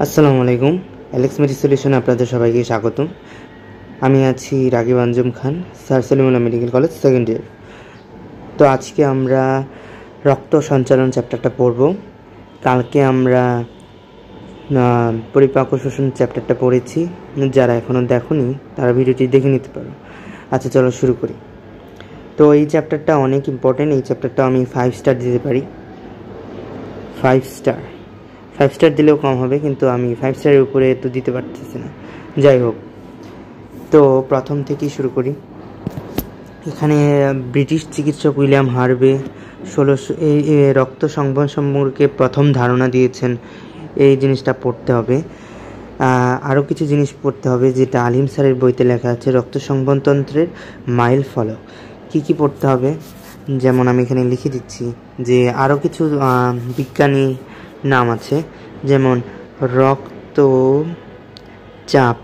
আসসালামু আলাইকুম। অ্যালেক্স মেডি সলিউশনে আপনাদের সবাইকে স্বাগতম। আমি আছি Ragib Anjum Khan, sir Salimullah medical college second year. তো আজকে আমরা রক্ত সঞ্চালন চ্যাপ্টারটা পড়ব। কালকে আমরা পরিপাক শোষণ চ্যাপ্টারটা পড়েছি। যারা এখনও দেখোনি তারা ভিডিওটি দেখে নিতে পারো। আচ্ছা, চলো শুরু করি। তো এই চ্যাপ্টারটা অনেক ইম্পর্টেন্ট। এই চ্যাপ্টারটা আমি 5 স্টার দিতে পারি। 5 স্টার দিলেও কম হবে, কিন্তু আমি 5 স্টারের উপরে তো দিতে পারতেছি না। যাই হোক, তো প্রথম থেকেই শুরু করি। এখানে ব্রিটিশ চিকিৎসক উইলিয়াম হার্ভে 1600 এই রক্ত সংবহন সম্পর্কে প্রথম ধারণা দিয়েছেন। এই জিনিসটা পড়তে হবে। আরও কিছু জিনিস পড়তে হবে যেটা আলিম স্যারের বইতে লেখা আছে, রক্ত সংবহনতন্ত্রের মাইল ফলক। কী পড়তে হবে, যেমন আমি এখানে লিখে দিচ্ছি যে আরও কিছু বিজ্ঞানী নাম আছে, যেমন রক্ত চাপ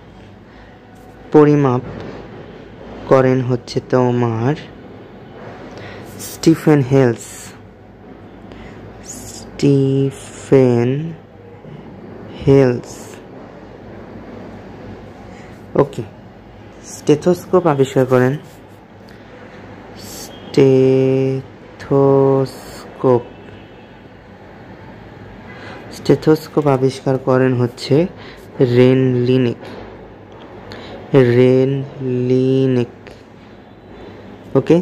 পরিমাপ করেন হচ্ছে তোমার স্টিফেন হেলস। ওকে। স্টেথোস্কোপ আবিষ্কার করেন স্টেথোস্কোপ আবিষ্কার করেন হচ্ছে রেনলিনিক। ওকে।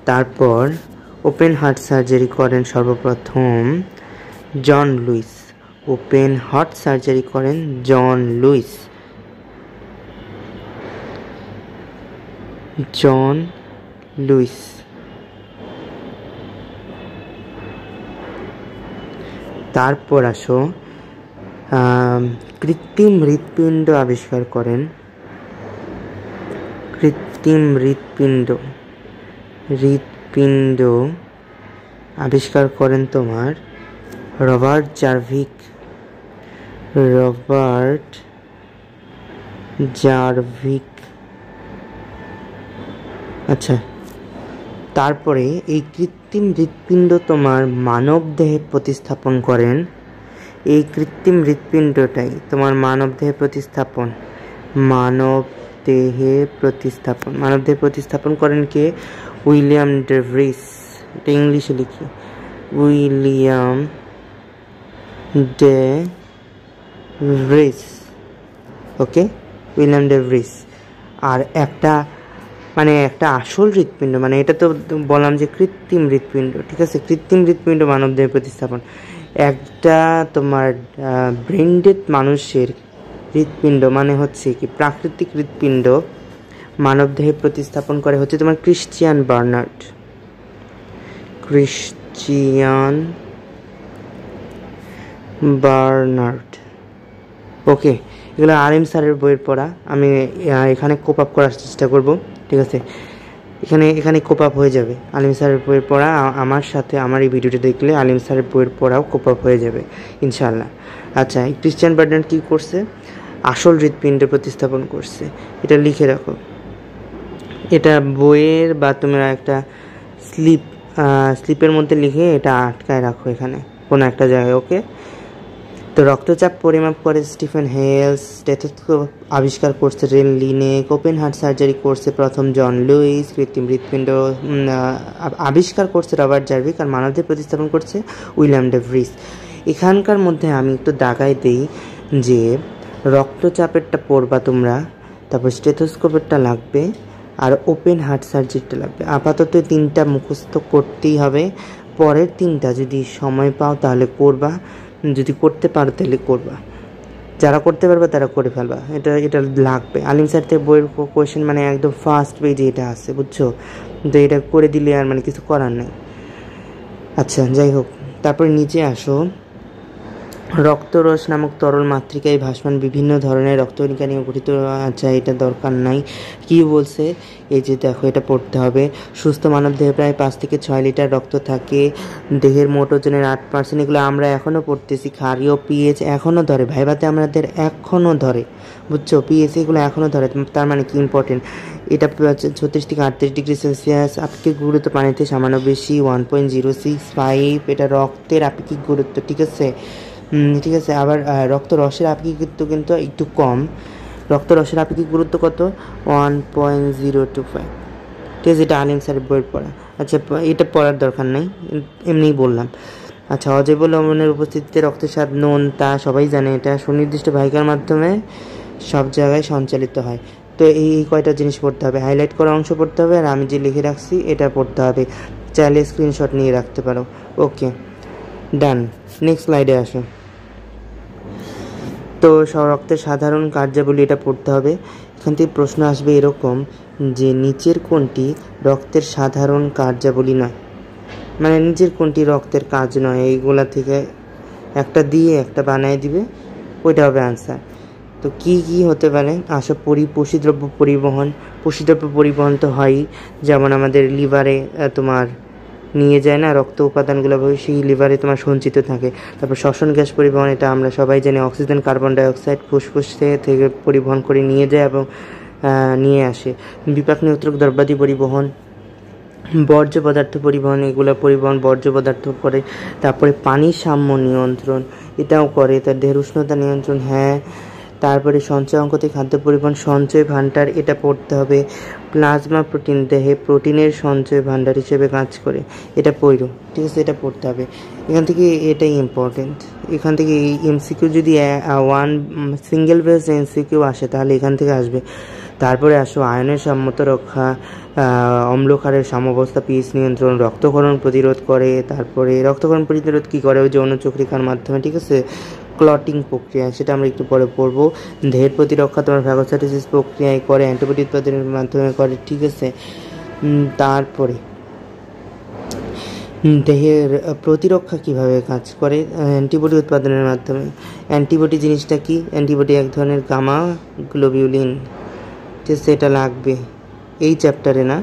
তারপর ওপেন হার্ট সার্জারি করেন সর্বপ্রথম জন লুইস। তারপর আসো কৃত্রিম হৃৎপিণ্ড আবিষ্কার করেন তোমার রবার্ট জারভিক। আচ্ছা, তারপরে এই কৃত্রিম হৃৎপিণ্ড তোমার মানব দেহে প্রতিস্থাপন করেন। এই কৃত্রিম হৃৎপিণ্ডটাই তোমার মানব দেহে প্রতিস্থাপন করেন কে? William day Vries. এটা ইংলিশে লিখি, উইলিয়াম ডে ভ্রিস। ওকে, উইলিয়াম ডে ভ্রিস। আর একটা আসল হৃৎপিণ্ড, এটা তো বললাম যে কৃত্রিম হৃৎপিণ্ড, ঠিক আছে? কৃত্রিম হৃৎপিণ্ড মানবদেহে প্রতিস্থাপন। একটা তোমার ব্রেন ডেড মানুষের হৃৎপিণ্ড হচ্ছে কি প্রাকৃতিক হৃৎপিণ্ড মানবদেহে প্রতিস্থাপন করে হচ্ছে তোমার ক্রিশ্চিয়ান বার্নার্ড। ওকে, এগুলো আলিম স্যারের বইয়ের পড়া। আমি এখানে কোপ আপ করার চেষ্টা করব, ঠিক আছে? এখানে কোপ আপ হয়ে যাবে। আলিম স্যারের বইয়ের পড়া আমার সাথে আমার এই ভিডিওটি দেখলে আলিম স্যারের বইয়ের পড়াও কোপ আপ হয়ে যাবে ইনশাআল্লাহ। আচ্ছা, ক্রিশ্চিয়ান বার্নার্ড কী করছে? আসল হৃৎপিণ্ডে প্রতিস্থাপন করছে। এটা লিখে রাখো, এটা বইয়ের বা তোমরা একটা স্লিপের মধ্যে লিখে এটা আটকায় রাখো এখানে কোনো একটা জায়গায়। ওকে। তো রক্তচাপ পরিমাপ করে স্টিফেন হেলস, স্টেথোস্কোপ আবিষ্কার করছে রেনলিনিক, ওপেন হার্ট সার্জারি করছে প্রথম জন লুইস, কৃত্রিম হৃৎপিণ্ড আবিষ্কার করছে রবার্ট জারভিক, আর মানবদেহে প্রতিস্থাপন করছে উইলিয়াম ডে ভ্রিস। এখানকার মধ্যে আমি একটু দাগাই দিই যে রক্তচাপেরটা পড়বা তোমরা, তারপর স্টেথোস্কোপেরটা লাগবে, আর ওপেন হার্ট সার্জারিটা লাগবে। আপাতত 3টা মুখস্থ করতেই হবে। পরের 3টা যদি সময় পাও তাহলে করবা, যদি করতে পারো তাহলে করবা। যারা করতে পারবে তারা করে ফেলবা। এটা লাগবে। আলিম স্যার থেকে বইয়ের কোয়েশ্চেন একদম ফার্স্ট পেজে এটা আছে, বুঝছো? তো এটা করে দিলে আর কিছু করার নেই। আচ্ছা, যাই হোক, তারপরে নিচে আসো। রক্তরস নামক তরল মাতৃকায় ভাসমান বিভিন্ন ধরনের রক্তকণিকা নিয়ে গঠিত। আচ্ছা, এটা দরকার নাই। কি বলছে এই যে দেখো, এটা পড়তে হবে। সুস্থ মানব দেহে প্রায় 5 থেকে 6 লিটার রক্ত থাকে, দেহের মোট ওজনের 8%। এগুলো আমরা এখনও পড়তেছি। ক্ষারীয় পিএইচ এখনও ধরে, ভাইভাতে আমাদের এখনও ধরে, বুঝছো? পিএইচ এগুলো এখনও ধরে। তার কি ইম্পর্টেন্ট, এটা 36 থেকে 38 ডিগ্রি সেলসিয়াস। আপেক্ষিক গুরুত্ব পানিতে সামান্য বেশি, 1.065। এটা রক্তের আপেক্ষিক গুরুত্ব, ঠিক আছে? ঠিক আছে। আবার রক্ত রসের আপেক্ষিক কিন্তু একটু কম। রক্ত রসের আপেক্ষিক গুরুত্ব কত? 1.025। ঠিক আছে, এটা আলিম স্যারের বইয়ের পড়া। আচ্ছা, এটা পড়ার দরকার নেই, এমনিই বললাম। আচ্ছা, অজৈব লবণের উপস্থিতিতে রক্তের স্বাদ নুন, তা সবাই জানে। এটা সুনির্দিষ্ট বাহিকার মাধ্যমে সব জায়গায় সঞ্চালিত হয়। তো এই কয়টা জিনিস পড়তে হবে, হাইলাইট করা অংশ পড়তে হবে, আর আমি যে লিখে রাখছি এটা পড়তে হবে। চাইলে স্ক্রিনশট নিয়ে রাখতে পারো। ওকে, ডান। নেক্সট স্লাইডে আসো। তো রক্তের সাধারণ কার্যাবলী এটা পড়তে হবে। এখান থেকে প্রশ্ন আসবে এরকম যে নিচের কোনটি রক্তের সাধারণ কার্যাবলী নয়, মানে নিচের কোনটি রক্তের কাজ নয়, এইগুলা থেকে একটা দিয়ে একটা বানায় দিবে, ওইটা হবে আনসার। তো কি কি হতে পারে? পোষিদ্রব্য পরিবহন। পোষিদ্রব্য পরিবহন তো হয়ই, যেমন আমাদের লিভারে তোমার নিয়ে যায় না রক্ত উপাদানগুলো, সেই লিভারে তোমার সঞ্চিত থাকে। তারপর শ্বসন গ্যাস পরিবহন, এটা আমরা সবাই জানি, অক্সিজেন কার্বন ডাইঅক্সাইড ফুসফুস থেকে পরিবহন করে নিয়ে যায় এবং নিয়ে আসে। বিপাক নিয়ন্ত্রক দ্রব্যাদি পরিবহন, বর্জ্য পদার্থ পরিবহন, এগুলো পরিবহন বর্জ্য পদার্থ করে। তারপরে পানির সাম্য নিয়ন্ত্রণ, এটাও করে। তার দেহের উষ্ণতা নিয়ন্ত্রণ, হ্যাঁ। তারপরে সঞ্চয় অঙ্ক থেকে খাদ্য পরিবহন, সঞ্চয় ভাণ্ডার, এটা পড়তে হবে। প্লাজমা প্রোটিন, দেহে প্রোটিনের সঞ্চয় ভাণ্ডার হিসেবে কাজ করে, এটা পড়ো। ঠিক আছে, এটা পড়তে হবে। এখান থেকে এটাই ইম্পর্টেন্ট। এখান থেকে এই এমসিকিউ যদি ওয়ান সিঙ্গেল বেস এমসিকিউ আসে তাহলে এখান থেকে আসবে। তারপরে আসো আয়নের সম্মত রক্ষা, অম্লক্ষারের সাম্যাবস্থা, পিএইচ নিয়ন্ত্রণ, রক্তক্ষরণ প্রতিরোধ করে। তারপরে রক্তক্ষরণ প্রতিরোধ কী করে? ওই যৌন চক্রিকার মাধ্যমে, ঠিক আছে, ক্লটিং প্রক্রিয়া, সেটা আমরা একটু পরে পড়বো। দেহের প্রতিরক্ষা তোমার ফ্যাগোসাইটোসিস প্রক্রিয়ায় করে, অ্যান্টিবডি উৎপাদনের মাধ্যমে করে, ঠিক আছে। তারপরে দেহের প্রতিরক্ষা কিভাবে কাজ করে? অ্যান্টিবডি উৎপাদনের মাধ্যমে। অ্যান্টিবডি জিনিসটা কি? অ্যান্টিবডি এক ধরনের গামা গ্লোবিউলিন, ঠিক আছে, এটা লাগবে এই চ্যাপ্টারে না,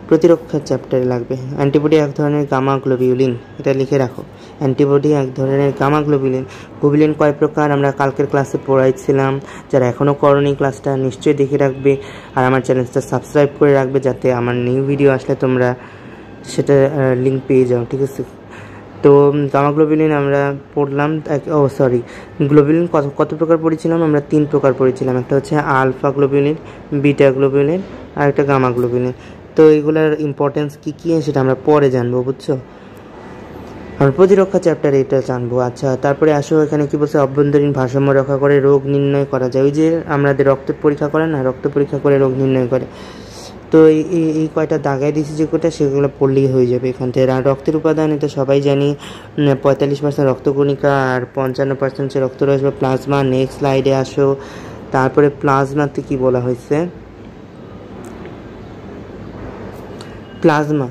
প্রতিরক্ষার চ্যাপ্টারে লাগবে। অ্যান্টিবডি এক ধরনের গামা গ্লোবিউলিন, এটা লিখে রাখো। অ্যান্টিবডি এক ধরনের গামা গ্লোবিউলিন। গ্লোবিউলিন কয় প্রকার আমরা কালকের ক্লাসে পড়াইছিলাম, যারা এখনও করনি ক্লাসটা নিশ্চয়ই দেখে রাখবে, আর আমার চ্যানেলটা সাবস্ক্রাইব করে রাখবে যাতে আমার নিউ ভিডিও আসলে তোমরা সেটা লিঙ্ক পেয়ে যাও, ঠিক আছে। তো গামা গ্লোবিউলিন আমরা পড়লাম। গ্লোবিউলিন কত প্রকার পড়েছিলাম আমরা? 3 প্রকার পড়েছিলাম। একটা হচ্ছে আলফা গ্লোবিউলিন, বিটা গ্লোবিউলিন, আর একটা গামা গ্লোবিউলিন। তো এগুলোর ইম্পর্টেন্স কী কী সেটা আমরা পরে জানবো, বুঝছো? আমরা প্রতিরক্ষা চ্যাপ্টারে এটা জানবো। আচ্ছা, তারপরে আসো এখানে কি বলছে? অভ্যন্তরীণ ভারসাম্য রক্ষা করে রোগ নির্ণয় করা যায়। ওই যে আমাদের রক্ত পরীক্ষা করে না, রক্ত পরীক্ষা করে রোগ নির্ণয় করে। তো এই কয়টা দাগায় দিয়েছি যে কয়টা, সেগুলো পড়লেই হয়ে যাবে এখান থেকে। আর রক্তের উপাদান এটা সবাই জানি, 45% রক্তকণিকা আর 55% হচ্ছে রক্তরস বা প্লাজমা। নেক্সট স্লাইডে আসো। তারপরে প্লাজমাতে কি বলা হয়েছে? প্লাজমা,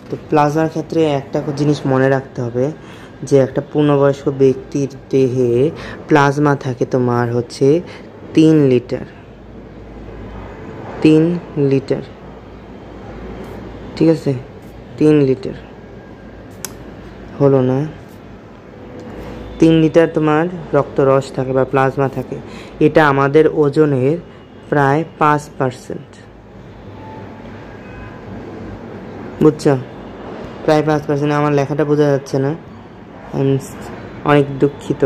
তো প্লাজমার ক্ষেত্রে একটা জিনিস মনে রাখতে হবে যে একটা পূর্ণবয়স্ক ব্যক্তির দেহে প্লাজমা থাকে তোমার হচ্ছে 3 লিটার, 3 লিটার, ঠিক আছে, 3 লিটার হলো না, 3 লিটার তোমার রক্তরস থাকে বা প্লাজমা থাকে। এটা আমাদের ওজনের প্রায় 5%, বুঝছো? প্রায় 5%। আমার লেখাটা বোঝা যাচ্ছে না, অনেক দুঃখিত।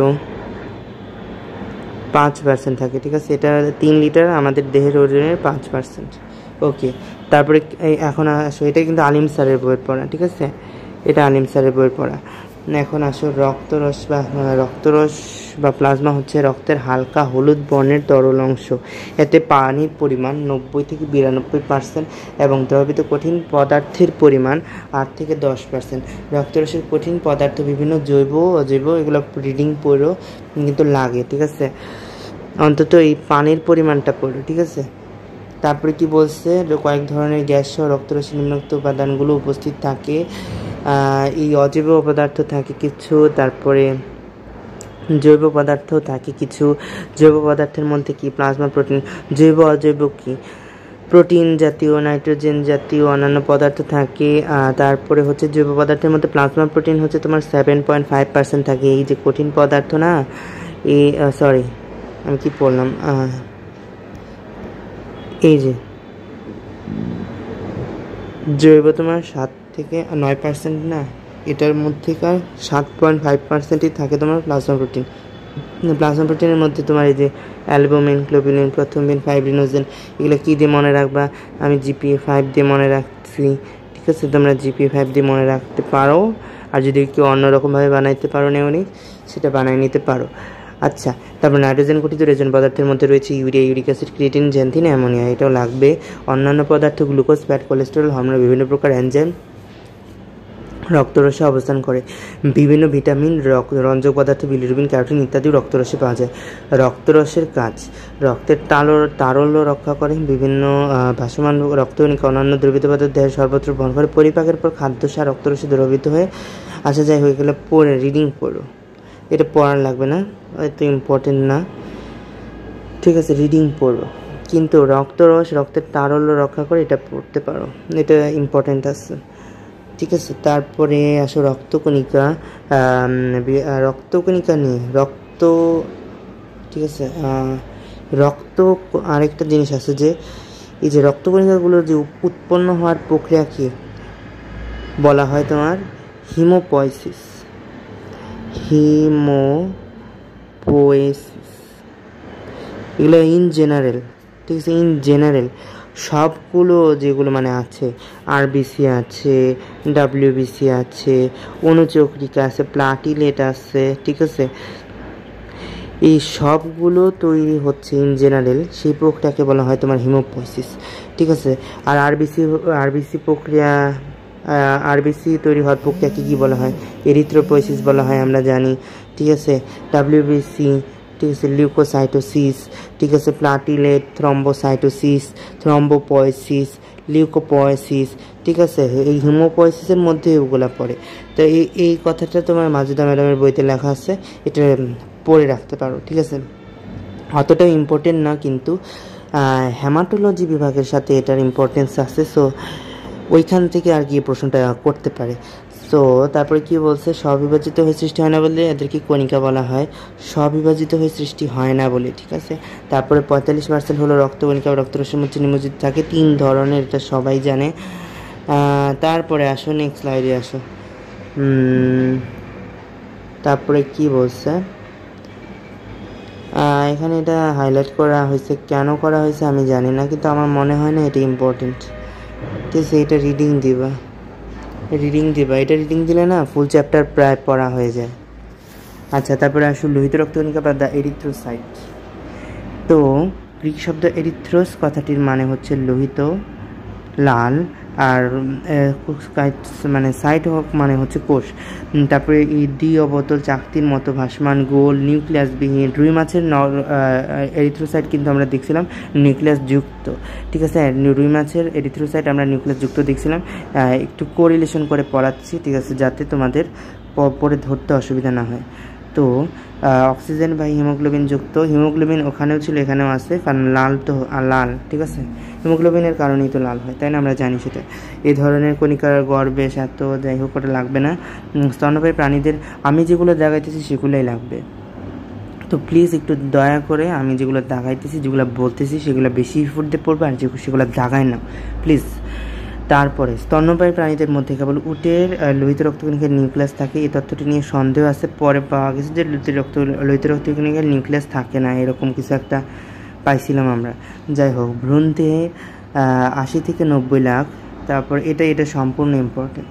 5% থাকে, ঠিক আছে। এটা 3 লিটার আমাদের দেহের ওজনের 5%। ওকে, তারপরে এখন আসো, এটা কিন্তু আলিম স্যারের বইয়ের পড়া, ঠিক আছে, এটা আলিম স্যারের বইয়ের পড়া। এখন আসো রক্তরস বা প্লাজমা হচ্ছে রক্তের হালকা হলুদ বর্ণের তরল অংশ। এতে পানির পরিমাণ 90 থেকে 92% এবং দ্রবীভূত কঠিন পদার্থের পরিমাণ 8 থেকে 10%। রক্তরসের কঠিন পদার্থ বিভিন্ন জৈব অজৈব, এগুলো রিডিং পড়ো কিন্তু লাগে, ঠিক আছে, অন্তত এই পানির পরিমাণটা পড়ো, ঠিক আছে। তারপরে কি বলছে? কয়েক ধরনের গ্যাস সহ রক্তরসে নিম্নোক্ত উপাদানগুলো উপস্থিত থাকে। এই অজৈব পদার্থ থাকে কিছু, তারপরে জৈব পদার্থ থাকে কিছু। জৈব পদার্থের মধ্যে কি? Plasma, protein. জৈব অজৈব কি? প্রোটিন জাতীয়, নাইট্রোজেন জাতীয় অন্যান্য পদার্থ থাকে। তারপরে হচ্ছে জৈব পদার্থের মধ্যে প্লাজমা প্রোটিন হচ্ছে তোমার 7.5% থাকে। এই যে কঠিন পদার্থ না, আমি কি বললাম, এই যে জৈব তোমার 7 থেকে 9% না, এটার মধ্যেকার 7.5%ই থাকে তোমার প্লাজমা প্রোটিন। প্লাজমা প্রোটিনের মধ্যে তোমার এই যে অ্যালবুমিন, গ্লোবিউলিন, প্রথমিন, ফাইব্রিনোজেন, এগুলো কী দিয়ে মনে রাখবা? আমি GPA5 দিয়ে মনে রাখছি, ঠিক আছে? তোমরা GPA5 দিয়ে মনে রাখতে পারো, আর যদি কেউ অন্যরকমভাবে বানাইতে পারো নেওনি, সেটা বানিয়ে নিতে পারো। আচ্ছা, তারপর নাইট্রোজেন গঠিত রেজন পদার্থের মধ্যে রয়েছে urea, uric acid, creatine, xanthine, ammonia, এটাও লাগবে। অন্যান্য পদার্থ গ্লুকোজ, ফ্যাট, কোলেস্টেরল, হরমোন, বিভিন্ন প্রকার এনজাইম রক্তরসে অবস্থান করে। বিভিন্ন ভিটামিন, রঞ্জক পদার্থ, বিলিরুবিন, ক্যারোটিন ইত্যাদি রক্তরসে পাওয়া যায়। রক্তরসের কাজ: রক্তের তারল্য রক্ষা করে, বিভিন্ন ভাসমান রক্তকণিকা অন্যান্য দ্রবীত পদার্থ দেহের সর্বত্র বহন করে। পরিপাকের পর খাদ্যসার রক্তরসে দ্রবীত হয়ে আসা যায় হয়ে গেলে পড়ে রিডিং পড়ো, এটা পড়ার লাগবে না, এত ইম্পর্টেন্ট না, ঠিক আছে? রিডিং পড়ো, কিন্তু রক্তরস রক্তের তারল্য রক্ষা করে, এটা পড়তে পারো, এটা ইম্পর্টেন্ট আছে, ঠিক আছে? তারপরে আসো রক্তকণিকা। রক্তকণিকা নিয়ে ঠিক আছে, রক্ত আরেকটা জিনিস আছে যে এই যে রক্তকণিকাগুলোর যে উৎপন্ন হওয়ার প্রক্রিয়াকে বলা হয় তোমার হিমোপয়েসিস। এগুলো ইন জেনারেল, ঠিক আছে? ইন জেনারেল সবগুলো যেগুলো মানে আছে, আরবিসি আছে, ডাব্লিউবিসি আছে, অনুচক্রিকা আছে, প্লাটিলেট আছে, ঠিক আছে? এই সবগুলো তৈরি হচ্ছে ইন জেনারেল, সেই প্রক্রিয়াকে বলা হয় তোমার হিমোপয়েসিস, ঠিক আছে? আর আরবিসি প্রক্রিয়া, আরবিসি তৈরি হওয়ার প্রক্রিয়াকে কী বলা হয়? এরিথ্রোপয়েসিস বলা হয়, আমরা জানি, ঠিক আছে? ডাব্লিউবিসি, ঠিক আছে, লিউকোসাইটোসিস, ঠিক আছে, প্লাটিলেট, থ্রম্বোসাইটোসিস, থ্রম্বোপয়েসিস, লিউকোপয়েসিস, ঠিক আছে? এই হিমোপয়েসিসের মধ্যে এগুলো পড়ে। তো এই কথাটা তোমার মাজুদা ম্যাডামের বইতে লেখা আছে, এটা পড়ে রাখতে পারো, ঠিক আছে? অতটাও ইম্পর্টেন্ট না, কিন্তু হেমাটোলজি বিভাগের সাথে এটার ইম্পর্টেন্স আছে, সো ওইখান থেকে আর কি প্রশ্নটা করতে পারে। সো তারপরে কি বলছে? স্ববিভাজিত হয়ে সৃষ্টি হয় না বলে এদেরকে কণিকা বলা হয়, স্ববিভাজিত হয়ে সৃষ্টি হয় না বলে, ঠিক আছে? তারপরে 45% হলো রক্তকণিকা, রক্তরসের মধ্যে নিমজ্জিত থাকে, 3 ধরনের, এটা সবাই জানে। তারপরে আসো নেক্সট স্লাইডে আসো। তারপরে কি বলছে এখানে, এটা হাইলাইট করা হয়েছে, কেন করা হয়েছে আমি জানি না, কিন্তু আমার মনে হয় না এটা ইম্পর্টেন্ট, ঠিক আছে? এটা রিডিং দিবা, এটা রিডিং দিলে না ফুল চ্যাপ্টার প্রায় পড়া হয়ে যায়। আচ্ছা, তারপরে আসলে লোহিত রক্তকণিকা বা দ্য এরিথ্রোসাইট। তো গ্রিক শব্দ এরিথ্রোস কথাটির মানে হচ্ছে লোহিত, লাল, আর মানে সাইট মানে হচ্ছে কোষ। তারপরে এই অবতল চাকতির মতো ভাসমান গোল নিউক্লিয়াসবিহীন রুই মাছের এরিথ্রোসাইট কিন্তু আমরা দেখছিলাম নিউক্লিয়াস যুক্ত, ঠিক আছে? রুই মাছের এরিথ্রোসাইট আমরা নিউক্লিয়াস যুক্ত দেখছিলাম, একটু কোরিলেশন করে পড়াচ্ছি, ঠিক আছে, যাতে তোমাদের পরে ধরতে অসুবিধা না হয়। তো অক্সিজেন বা হিমোগ্লোবিন যুক্ত, হিমোগ্লোবিন ওখানেও ছিল এখানেও আছে, কারণ লাল তো লাল, ঠিক আছে? হিমোগ্লোবিনের কারণেই তো লাল হয়, তাই না? আমরা জানি সেটা। এই ধরনের কণিকার গড় বেশ এত, যাই হোক, ওটা লাগবে না। স্তন্যপায়ী প্রাণীদের আমি যেগুলো দেখাইতেছি সেগুলোই লাগবে, তো প্লিজ একটু দয়া করে আমি যেগুলো দেখাইতেছি, যেগুলো বলতেছি, সেগুলো বেশি ইফোর্ট দিয়ে পড়বে, আর সেগুলো দেখাই না প্লিজ। তারপরে স্তন্যপায়ী প্রাণীদের মধ্যে কেবল উটের লোহিত রক্তকণিকার নিউক্লিয়াস থাকে, এই তথ্যটি নিয়ে সন্দেহ আছে। পরে পাওয়া গেছে যে লোহিত রক্তকণিকার নিউক্লিয়াস থাকে না, এরকম কিছু একটা পাইছিলাম আমরা। যাই হোক, ভ্রূণদেহে 80 থেকে 90 লাখ। তারপর এটা সম্পূর্ণ ইম্পর্টেন্ট,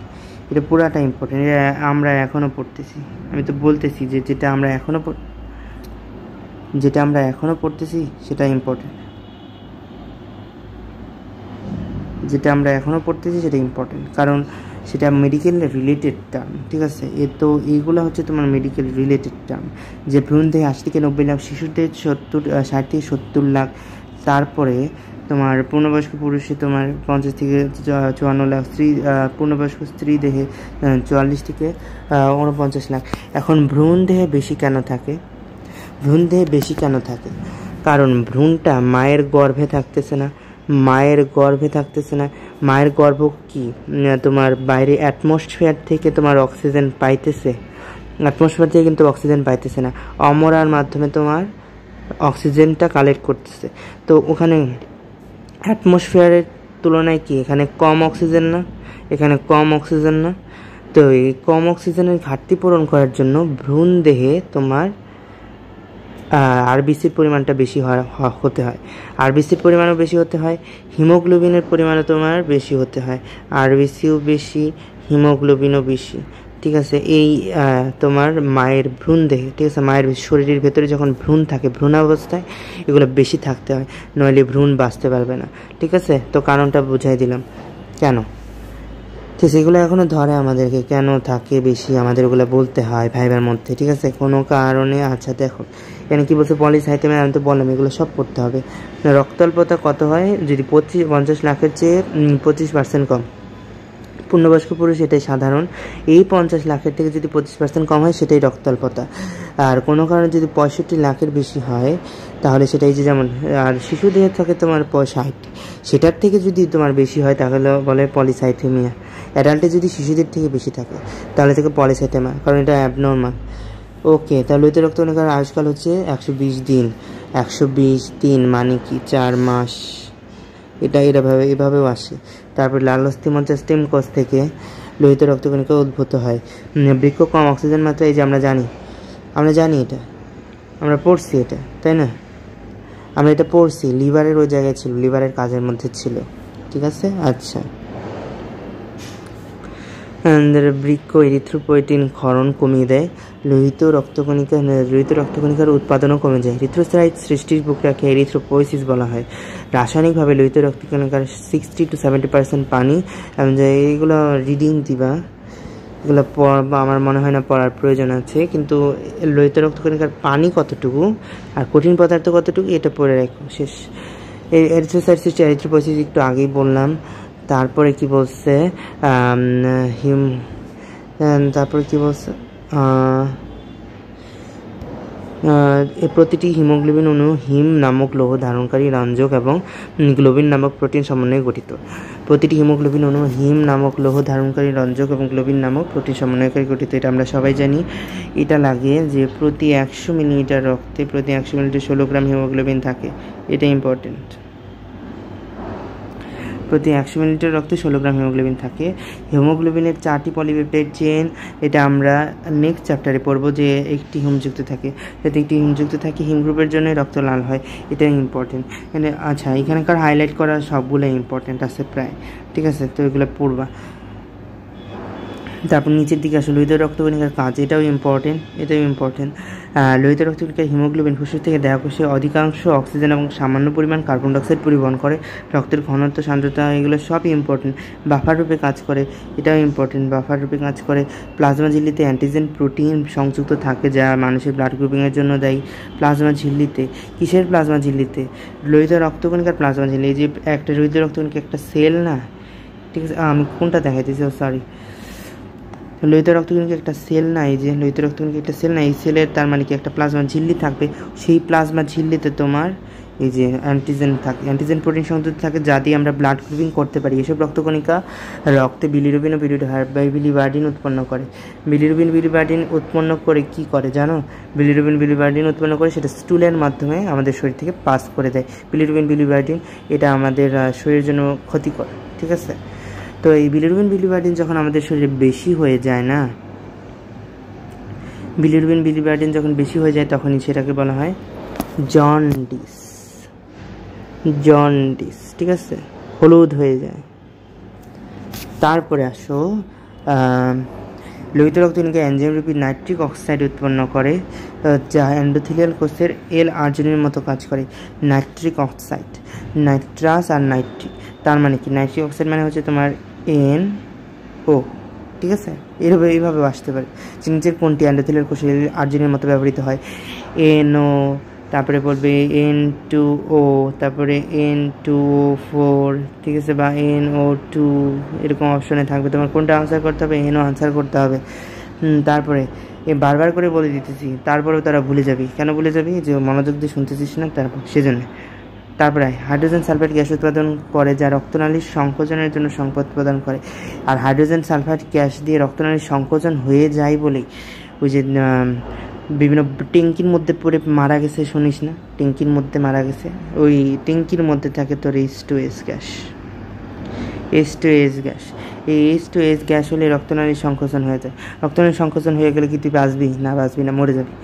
এটা পুরাটা ইম্পর্টেন্ট, এটা আমরা এখনও পড়তেছি। আমি তো বলতেছি যে যেটা আমরা এখনও পড়তেছি সেটা ইম্পর্টেন্ট, কারণ সেটা মেডিকেল রিলেটেড টার্ম, ঠিক আছে? তো এইগুলো হচ্ছে তোমার মেডিকেল রিলেটেড টার্ম, যে ভ্রূণ থেকে 80 থেকে 90 লাখ, শিশুদের 60 থেকে 70 লাখ, তারপরে তোমার পূর্ণবয়স্ক পুরুষে তোমার 50 থেকে 54 লাখ, পূর্ণবয়স্ক স্ত্রী দেহে 44 থেকে 49 লাখ। এখন ভ্রূণ দেহে বেশি কেন থাকে? কারণ ভ্রূণটা মায়ের গর্ভে থাকতেছে না, মায়ের গর্ভ কি তোমার বাইরে অ্যাটমসফিয়ার থেকে তোমার অক্সিজেন পাইতেছে, অ্যাটমসফিয়ার থেকে কিন্তু অক্সিজেন পাইতেছে না, অমরার মাধ্যমে তোমার অক্সিজেনটা কালেক্ট করতেছে। তো ওখানে অ্যাটমসফিয়ারের তুলনায় কি এখানে কম অক্সিজেন না? তো এই কম অক্সিজেনের ঘাটতি পূরণ করার জন্য ভ্রূণ দেহে তোমার আরবিসির পরিমাণটা বেশি হতে হয়, আরবিসির পরিমাণও বেশি হতে হয়, হিমোগ্লোবিনের পরিমাণও তোমার বেশি হতে হয়, আরবিসিও বেশি, হিমোগ্লোবিনও বেশি। ঠিক আছে, এই তোমার মায়ের ভ্রূণ দেহে, ঠিক আছে, মায়ের শরীরের ভেতরে যখন ভ্রূণ থাকে, ভ্রূণাবস্থায় এগুলো বেশি থাকতে হয়, নইলে ভ্রূণ বাঁচতে পারবে না। ঠিক আছে, তো কারণটা বুঝাই দিলাম কেন। তো সেগুলো এখনও ধরে আমাদেরকে কেন থাকে বেশি, আমাদের ওগুলো বলতে হয় ভাইবার মধ্যে। ঠিক আছে, কোনো কারণে। আচ্ছা দেখো এখানে কী বলছে, পলিসাইথেমিয়া, আমি তো বললাম এগুলো সব পড়তে হবে। রক্তাল্পতা কত হয় যদি 50 লাখের চেয়ে 25% কম, পূর্ণবয়স্ক পুরুষ, এটাই সাধারণ। এই 50 লাখের থেকে যদি 25% কম হয় সেটাই রক্তাল্পতা। আর কোনো কারণে যদি 65 লাখের বেশি হয় তাহলে সেটাই যে যেমন, আর শিশুদের থাকে তোমার 60, সেটার থেকে যদি তোমার বেশি হয় তাহলে বলে পলিসাইথেমিয়া। অ্যাডাল্টে যদি শিশুদের থেকে বেশি থাকে তাহলে থেকে পলিসাইথেমিয়া, কারণ এটা অ্যাবনর্মাল। ওকে, তাহলে লোহিত রক্তকণিকার আয়ুষ্কাল হচ্ছে 120 দিন। 120 দিন মানে কি 4 মাস। এটা এভাবেও আসে। তারপর লাল অস্থিমজ্জা স্টেম কোষ থেকে লোহিত রক্তকণিকা উদ্ভূত হয়। বৃক্ক কম অক্সিজেন মাত্রা, এই যে আমরা জানি এটা, আমরা পড়ছি এটা, তাই না? আমরা এটা পড়ছি, লিভারের ওই জায়গায় ছিল, লিভারের কাজের মধ্যে ছিল। ঠিক আছে, আচ্ছা। বৃক্ক এরিথ্রোপয়েটিন ক্ষরণ কমিয়ে দেয়, লোহিত রক্তকণিকার উৎপাদনও কমে যায়। এরিথ্রোসাইট সৃষ্টির প্রক্রিয়াকে এরিথ্রোপোয়েসিস বলা হয়। রাসায়নিকভাবে লোহিত রক্তকণিকার 60 to 70% পানি। এইগুলো রিডিং দিবা, এগুলো আমার মনে হয় না পড়ার প্রয়োজন আছে, কিন্তু লোহিত রক্তকণিকার পানি কতটুকু আর কঠিন পদার্থ কতটুকু এটা পড়ে রাখো, শেষ। এই এরিথ্রোসাইট সৃষ্টি, এরিথ্রোপোয়েসিস একটু আগেই বললাম। তারপরে কি বলছে, তারপরে কি বলছে, প্রতিটি হিমোগ্লোবিন অণু হিম নামক লৌহ ধারণকারী রঞ্জক এবং গ্লোবিন নামক প্রোটিন সমন্বয়ে গঠিত। প্রতিটি হিমোগ্লোবিন অণু হিম নামক লৌহ ধারণকারী রঞ্জক এবং গ্লোবিন নামক প্রোটিন সমন্বয়কারী গঠিত। এটা আমরা সবাই জানি। এটা লাগে যে প্রতি 100 মিলিলিটার রক্তে প্রতি 100 মিলিলিটার 16 গ্রাম হিমোগ্লোবিন থাকে। এটা ইম্পর্টেন্ট। প্রতি 100 মিলিলিটার রক্তে 16 গ্রাম হিমোগ্লোবিন থাকে। হিমোগ্লোবিনের 4টি পলিপেপটাইড চেন, এটা আমরা নেক্সট চ্যাপ্টারে পড়বো, যে একটি হিমযুক্ত থাকে, যাতে একটি হিমযুক্ত থাকে হিম গ্রুপের জন্য রক্ত লাল হয়, এটা ইম্পর্টেন্ট। আচ্ছা, এখানকার হাইলাইট করা সবগুলো ইম্পর্টেন্ট আছে প্রায়। ঠিক আছে, তো এগুলো পড়বা। তারপর নিচের দিকে আসলে লোহিত রক্তকণিকার কাজ, এটাও ইম্পর্টেন্ট। লোহিত রক্তকণিকার হিমোগ্লোবিন ফুসফুস থেকে দেহকোষে অধিকাংশ অক্সিজেন এবং সামান্য পরিমাণ কার্বন ডাইঅক্সাইড পরিবহন করে। রক্তের ঘনত্ব, সান্দ্রতা, এগুলো সবই ইম্পর্টেন্ট। বাফার রূপে কাজ করে, এটাও ইম্পর্টেন্ট। বাফার রূপে কাজ করে। প্লাজমা ঝিল্লিতে অ্যান্টিজেন প্রোটিন সংযুক্ত থাকে যা মানুষের ব্লাড গ্রুপিংয়ের জন্য দায়ী। প্লাজমা ঝিল্লিতে, কিসের প্লাজমা ঝিল্লিতে? লোহিত রক্তকণিকার প্লাজমা ঝিল্লি। এই যে একটা লোহিত রক্তকণিকা একটা সেল না, ঠিক আছে, আমি কোনটা দেখাইতেছি, সরি, লোহিত রক্তকণিকা একটা সেল না, এই যে লোহিত রক্তকণিকা একটা সেল না, এই সেলের তার মানে কি একটা প্লাজমা ঝিল্লি থাকবে। সেই প্লাজমা ঝিল্লিতে তোমার এই যে অ্যান্টিজেন থাকে, অ্যান্টিজেন প্রোটিন সংযুক্ত থাকে যা দিয়ে আমরা ব্লাড গ্রুপিং করতে পারি। এসব রক্তকণিকা রক্তে বিলিরুবিন ও বিলিবার্ডিন উৎপন্ন করে। বিলিরুবিন উৎপন্ন করে কি করে জানো? বিলিরুবিন উৎপন্ন করে সেটা স্টুলের মাধ্যমে আমাদের শরীর থেকে পাস করে দেয়। বিলিরুবিন এটা আমাদের শরীরের জন্য ক্ষতিকর। ঠিক আছে, তো এই বিলিরুবিন যখন আমাদের শরীরে বেশি হয়ে যায় না, বিলিরুবিন যখন বেশি হয়ে যায় তখনই সেটাকে বলা হয় জন্ডিস। ঠিক আছে, হলুদ হয়ে যায়। তারপরে আসো, লোহিত রক্তকণিকা এনজাইমরূপী নাইট্রিক অক্সাইড উৎপন্ন করে যা এন্ডোথেলিয়াল কোষের আর্জিনের মতো কাজ করে। নাইট্রিক অক্সাইড, নাইট্রাস আর নাইট্রিক, তার মানে কি? নাইট্রিক অক্সাইড মানে হচ্ছে তোমার NO। ঠিক আছে, এইভাবে আসতে পারে। নিচের কোনটি এন্ডোথেলিয়াল কোষের আর্জিনের মতো ব্যবহৃত হয়? NO, তারপরে বলবে N2O, তারপরে N2O4, ঠিক আছে, বা NO2, এরকম অপশনে থাকবে। তোমার কোনটা আনসার করতে হবে? NO আনসার করতে হবে। তারপরে বারবার করে বলে দিতেছি, তারপরেও তারা ভুলে যাবি। কেন ভুলে যাবি? যে মনোযোগ দিয়ে শুনতেছিস না, তারপর সেজন্য। তারপরে হাইড্রোজেন সালফাইড গ্যাস উৎপাদন করে যা রক্তনালীর সংকোচনের জন্য সংকট প্রদান করে। আর হাইড্রোজেন সালফাইড গ্যাস দিয়ে রক্তনালীর সংকোচন হয়ে যায় বলেই ওই যে বিভিন্ন ট্যাঙ্কির মধ্যে পড়ে মারা গেছে, শুনিস না? ট্যাঙ্কির মধ্যে মারা গেছে, ওই ট্যাঙ্কির মধ্যে থাকে তোর H2S গ্যাস। এই H2S গ্যাস হলে রক্তনালীর সংকোচন হয়ে যায়। রক্তনালীর সংকোচন হয়ে গেলে কি তুই বাঁচবি না, মরে যাবি।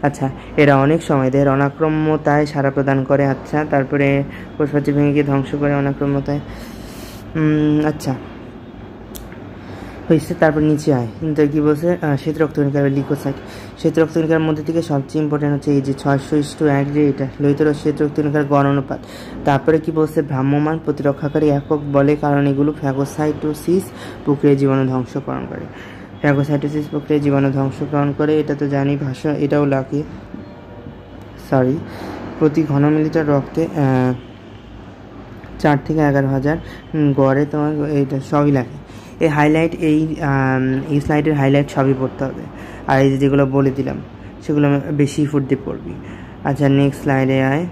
আচ্ছা, এরা অনেক সময় দেহের অনাক্রম্যতায় সাড়া প্রদান করে। আচ্ছা, তারপরে কোষপ্রাচীর ভেঙে গিয়ে ধ্বংস করে অনাক্রম্যতায়। আচ্ছা হয়েছে, তারপর নিচে আয়। কিন্তু কি বলছে, শ্বেত রক্তকণিকা লিউকোসাইট। শ্বেত রক্তকণিকার মধ্যে থেকে সবচেয়ে ইম্পর্টেন্ট হচ্ছে এই যে 600:1 যে এটা লোহিত শ্বেত রক্তকণিকার গড় অনুপাত। তারপরে কি বলছে, ভ্রাম্যমাণ প্রতিরক্ষাকারী একক বলে, কারণ এগুলো ফ্যাগোসাইটোসিস প্রক্রিয়ায় জীবাণু ধ্বংসকরণ করে। ফ্যাগোসাইটোসিস প্রক্রিয়ায় জীবাণু ধ্বংসকরণ করে, এটা তো জানি। ভাষা এটাও লাগে, সরি। প্রতি ঘনমিলিটার রক্তে 4 থেকে 11,000 গড়ে তোমার এইটা সবই লাগে। এই হাইলাইট এই স্লাইডের হাইলাইট সবই পড়তে হবে। আর এই যেগুলো বলে দিলাম সেগুলো বেশি ফুট পড়বি। আচ্ছা, নেক্সট স্লাইডে আয়।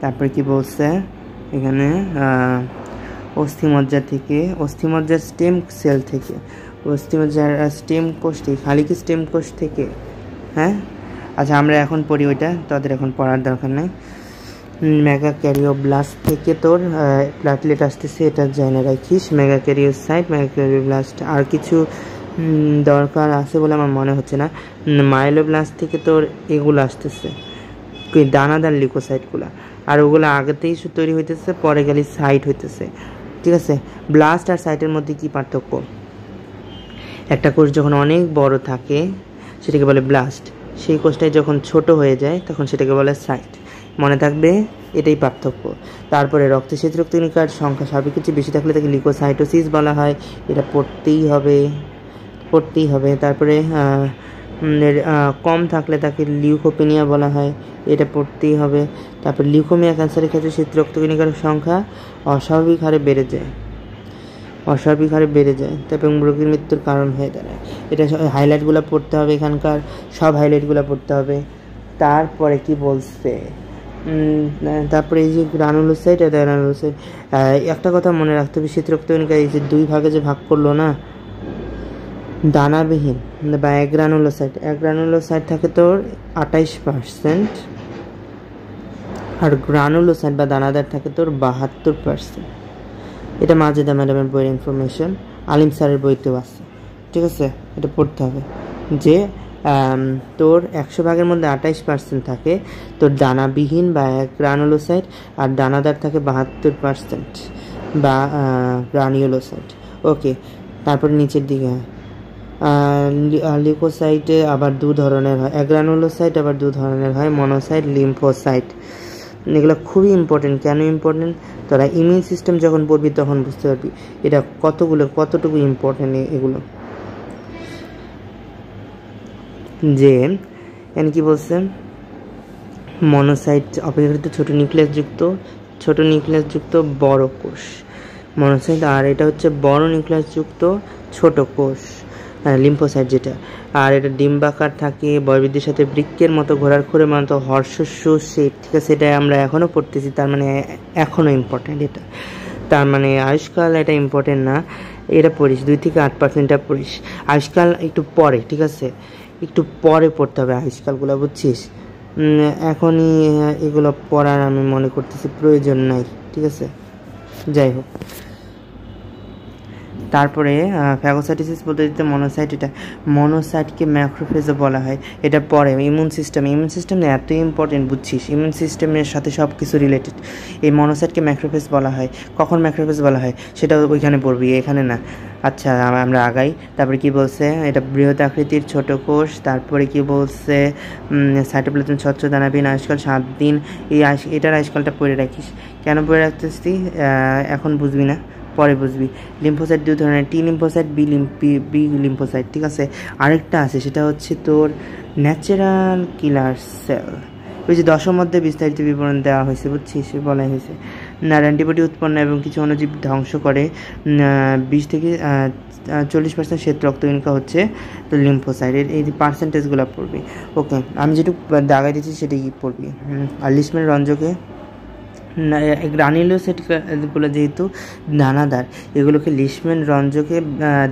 তারপর কি বলছে এখানে, অস্থিমজ্জা থেকে, অস্থিমজ্জার স্টেম সেল থেকে, অস্থিমজ্জার স্টেম কোষ থেকে, খালি কি স্টেম কোষ থেকে? হ্যাঁ, আচ্ছা আমরা এখন পড়ি ওইটা, তাদের এখন পড়ার দরকার নেই। মেগাক্যারিওব্লাস্ট থেকে তোর প্ল্যাটলেট আসতেছে, এটা জানা রাখিস। মেগাক্যারিওসাইট, মেগাক্যারিওব্লাস্ট। আর কিছু দরকার আছে বলে আমার মনে হচ্ছে না। মাইলোব্লাস্ট থেকে তোর এগুলো আসতেছে, দানাদার লিউকোসাইটগুলো। আর ওগুলো আগেতেই তৈরি হইতেছে, পরে গেলে সাইট হইতেছে। ঠিক আছে, ব্লাস্ট আর সাইটের মধ্যে কি পার্থক্য? একটা কোষ যখন অনেক বড় থাকে সেটাকে বলে ব্লাস্ট, সেই কোষটাই যখন ছোট হয়ে যায় তখন সেটাকে বলে সাইট। মনে থাকবে, এটাই পার্থক্য। তারপরে রক্তে শ্বেত রক্তকণিকার সংখ্যা স্বাভাবিকের চেয়ে বেশি থাকলে তাকে লিউকোসাইটোসিস বলা হয়, এটা পড়তেই হবে। তারপরে কম থাকলে তাকে লিউকোপেনিয়া বলা হয়, এটা পড়তেই হবে। তারপর লিউকোমিয়া ক্যান্সারের ক্ষেত্রে শ্বেত রক্তকণিকার সংখ্যা অস্বাভাবিক হারে বেড়ে যায়, তারপর রোগীর মৃত্যুর কারণ হয়ে দাঁড়ায়। এটা হাইলাইটগুলো পড়তে হবে, এখানকার সব হাইলাইটগুলো পড়তে হবে। তারপরে কি বলছে, তারপরে এই যে গ্রানুলোসাইট, এটা গ্রানুলোসাইট। একটা কথা মনে রাখতে হবে, শ্বেত রক্তকণিকা এই যে 2 ভাগে যে ভাগ করলো না, দানাবিহীন বা অ্যাগ্রানুলোসাইট থাকে তোর 28%, আর গ্রানুলোসাইট বা দানাদার থাকে তোর 72%। এটা মাজেদা ম্যাডামের বইয়ের ইনফরমেশন, আলিম স্যারের বইতেও আছে। ঠিক আছে, এটা পড়তে হবে যে তোর 100 ভাগের মধ্যে 28% থাকে তোর দানাবিহীন বা গ্রানুলোসাইট, আর দানাদার থাকে 72% বা গ্রানিউলোসাইট। ওকে, তারপর নিচের দিকে লিউকোসাইটে আবার 2 ধরনের হয়, অ্যাগ্রানুলোসাইট আবার 2 ধরনের হয়, মনোসাইট, লিম্ফোসাইট। এগুলো খুবই ইম্পর্টেন্ট। কেন ইম্পর্টেন্ট? তোরা ইমিউন সিস্টেম যখন পড়বি তখন বুঝতে পারবি এটা কতটুকু ইম্পর্টেন্ট। এগুলো যে এখানে কি বলছে, মনোসাইট অপেক্ষাকৃত ছোট নিউক্লিয়াসযুক্ত বড় কোষ মনোসাইট, আর এটা হচ্ছে বড় নিউক্লিয়াসযুক্ত ছোট কোষ লিম্ফোসাইট যেটা। আর এটা ডিম্বাকার থাকে, বয়বৃদ্ধির সাথে বৃক্কের মতো ঘোরার খুঁড়ের মতো হর্ষস্য শেপ। ঠিক আছে, এটা আমরা এখনও পড়তেছি, তার মানে এখনও ইম্পর্টেন্ট এটা। তার মানে আয়ুষ্কাল এটা ইম্পর্টেন্ট না, এটা পড়িস 2 থেকে 8%টা পড়িস। আয়ুষ্কাল একটু পরে, ঠিক আছে, একটু পরে পড়তে হবে আয়ুষ্কালগুলো, বুঝছিস? এখনই এগুলো পড়ার আমি মনে করতেছি প্রয়োজন নাই। ঠিক আছে, যাই হোক। তারপরে ফ্যাগোসাইটোসিস পদ্ধতিতে মনোসাইটকে ম্যাক্রোফেজও বলা হয়। এটা পরে ইমিউন সিস্টেম এত ইম্পর্টেন্ট, বুঝছিস? ইমিউন সিস্টেমের সাথে সব কিছু রিলেটেড। এই মনোসাইটকে ম্যাক্রোফেজ বলা হয়। কখন ম্যাক্রোফেজ বলা হয় সেটা ওইখানে পড়বি, এখানে না। আচ্ছা, আমরা আগাই। তারপরে কি বলছে, এটা বৃহৎ আকৃতির ছোট কোষ। তারপরে কি বলছে, সাইটোপ্লাজম স্বচ্ছ দানাবিহীন, আয়ুষ্কাল 7 দিন। এটার আয়ুষ্কালটা পড়ে রাখিস। কেন পড়ে রাখতেছি এখন বুঝবি না, পরে বুঝবি। লিম্ফোসাইট 2 ধরনের, টি লিম্ফোসাইট, বি লিম্ফোসাইট। ঠিক আছে, আরেকটা আছে, সেটা হচ্ছে তোর ন্যাচারাল কিলার সেল। ওই যে 10 মধ্যে বিস্তারিত বিবরণ দেওয়া হয়েছে, বুঝছিস? বলাই হয়েছে না, অ্যান্টিবডি উৎপন্ন এবং কিছু অণুজীব ধ্বংস করে। 20 থেকে 40% শ্বেত রক্তকণিকা হচ্ছে তো লিম্ফোসাইট। এই পার্সেন্টেজগুলো পড়বি। ওকে, আমি যেটুকু দাগাই দিচ্ছি সেটাই পড়বি। আর লিসম্যান রঞ্জকে গ্রানিউলোসাইটগুলো যেহেতু দানাদার, এগুলোকে লিশম্যান রঞ্জকে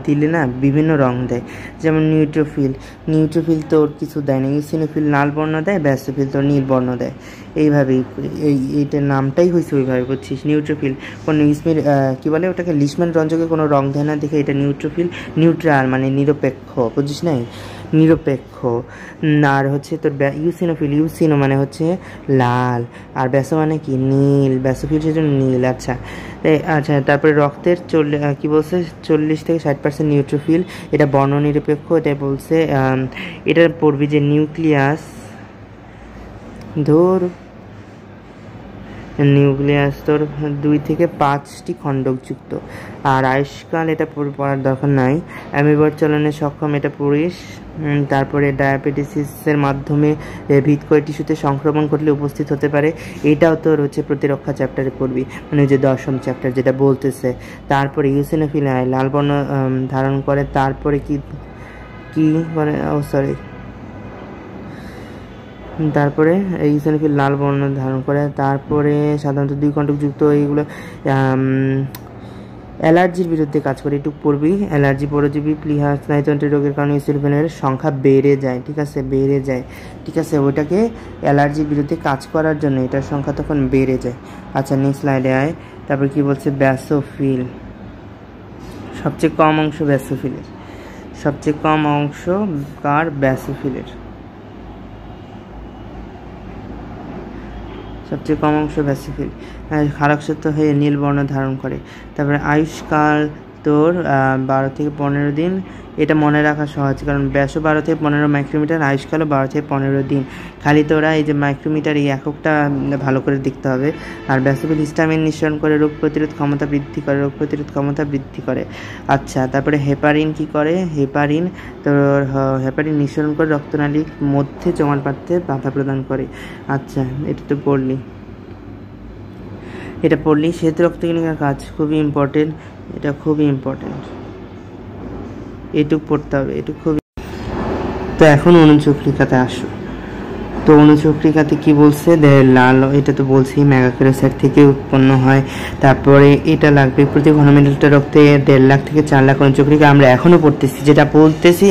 দিলে না বিভিন্ন রং দেয়। যেমন নিউট্রোফিল তোর কিছু দেয় না, ইউসিনোফিল লাল বর্ণ দেয়, ব্যাসোফিল তোর নীল বর্ণ দেয়। এইভাবেই এইটার নামটাই হয়েছে ওইভাবে, বুঝছিস। নিউট্রোফিল কোনো কী বলে ওটাকে, লিশম্যান রঞ্জকে কোনো রং দেয় না দেখে এটা নিউট্রোফিল। নিউট্রাল মানে নিরপেক্ষ, বুঝিস নাই, নিরপেক্ষ। আর হচ্ছে তোর ইউসিনো মানে হচ্ছে লাল, আর ব্যাসো মানে কি নীল, ব্যাসোফিল সেজন্য নীল। আচ্ছা আচ্ছা, তারপরে রক্তের কী বলছে 40 থেকে 60% নিউট্রোফিল, এটা বর্ণ নিরপেক্ষ। এটা বলছে এটা পড়বি যে নিউক্লিয়াস তোর 2 থেকে 5টি খণ্ডকযুক্ত। আর আয়ুষ্কাল এটা পড়ার দরকার নাই। অ্যামিবার চলনে সক্ষম, এটা পড়িস। তারপরে ডায়াবেটিসের মাধ্যমে ভিতকয় টিস্যুতে সংক্রমণ ঘটলে উপস্থিত হতে পারে, এটাও তোর হচ্ছে প্রতিরক্ষা চ্যাপ্টারে পড়বি, মানে যে 10ম চ্যাপ্টার যেটা বলতেছে। তারপরে ইউসিনোফিল লাল বর্ণ ধারণ করে। তারপরে কি মানে তারপরে ইউসিনোফিল লাল বর্ণ ধারণ করে। তারপরে সাধারণত 2 কণ্টকযুক্ত এইগুলো অ্যালার্জির বিরুদ্ধে কাজ করে, এটুকু পড়বি। অ্যালার্জি পরজীবী প্লিহা স্নায়ুতন্ত্রের রোগের কারণে ইউসিনোফিলের সংখ্যা বেড়ে যায়, ঠিক আছে, বেড়ে যায়, ঠিক আছে। ওইটাকে অ্যালার্জির বিরুদ্ধে কাজ করার জন্য এটার সংখ্যা তখন বেড়ে যায়। আচ্ছা নেক্সট স্লাইডে আয়। তারপর কি বলছে, ব্যাসোফিল সবচেয়ে কম অংশ ব্যাসোফিলের, সবচেয়ে কম অংশ কার, ব্যাসোফিলের, সবচেয়ে কম অংশ ব্যাসোফিল। ক্ষারকসত্ব হয়ে নীল বর্ণ ধারণ করে। তারপরে আয়ুষ্কাল তোর 12 থেকে 15 দিন, এটা মনে রাখা সহজ, কারণ ব্যাসও 12 থেকে 15 মাইক্রোমিটার, আয়ুষ্কালও 12 থেকে 15 দিন। খালি তোরা এই যে মাইক্রোমিটার এই এককটা ভালো করে দেখতে হবে। আর ব্যাসোফিল হিস্টামিন নিঃসরণ করে রোগ প্রতিরোধ ক্ষমতা বৃদ্ধি করে। আচ্ছা, তারপরে হেপারিন কি করে, হেপারিন নিঃসরণ করে রক্তনালীর মধ্যে জমাট বাঁধতে বাধা প্রদান করে। আচ্ছা এটা তো পড়লি, শ্বেত রক্তকণিকার কাজ খুবই ইম্পর্টেন্ট, এটা খুবই ইম্পর্টেন্ট, এটুক পড়তে হবে, এটুক খুবই। তো এখন অনুচক্রিকাতে আসো। তো অনুচক্রিকাতে কি বলছে, লাল, এটা তো বলছি মেগাক্যারোসাইট থেকে উৎপন্ন হয়। তারপরে এটা লাগবে প্রতি ঘনমিটার রক্তে 1.5 লাখ থেকে 4 লাখ অনুচক্রিকা। আমরা এখনও পড়তেছি, যেটা পড়তেছি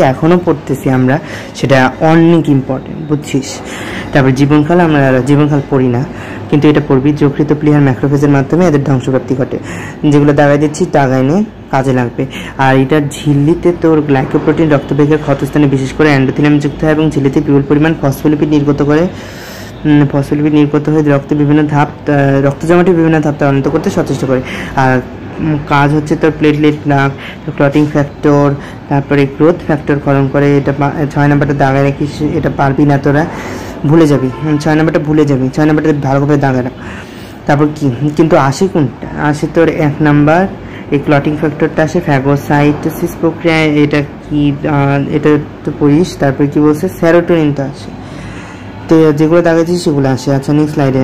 আমরা, সেটা অনেক ইম্পর্টেন্ট, বুঝছিস। তারপর জীবনকাল, আমরা জীবনকাল পড়ি না, কিন্তু এটা পড়বি। যকৃত প্লিহার ম্যাক্রোফেজের মাধ্যমে এদের ধ্বংসপ্রাপ্তি ঘটে। যেগুলো দাগাই দিচ্ছি দাগাই নে, কাজে লাগবে। আর এটার ঝিল্লিতে তোর গ্লাইকোপ্রোটিন রক্তবেগের ক্ষতস্থানে বিশেষ করে এন্ডোথেলিয়াম যুক্ত হয় এবং ঝিল্লিতে বিপুল পরিমাণ ফসফোলিপিড নির্গত করে। ফসফোলিপিড নির্গত হয়ে রক্ত জমাটের বিভিন্ন ধাপ ত্বরান্বিত করতে সচেষ্ট করে। আর কাজ হচ্ছে তোর প্লেটলেট প্লাগ, ক্লটিং ফ্যাক্টর, তারপরে গ্রোথ ফ্যাক্টর ক্ষরণ করে। এটা 6 নম্বরটা দাগায় রাখিস, এটা পারবি না তোরা, ভুলে যাবি। 6 নম্বরটা ভুলে যাবি, 6 নম্বরটা ভালোভাবে দাগায় রাখ। তারপর কিন্তু আসে কোনটা, আসে তোর 1 নাম্বার এই ক্লটিং ফ্যাক্টরটা আসে ফ্যাগোসাইটোসিস প্রক্রিয়ায়। এটা কি, এটা তো পড়িস। তারপরে কি বলছে, সেরোটোনিনটা আসে। তো যেগুলো দাগাইছি সেগুলো আসে। আচ্ছা নেক্সট স্লাইডে,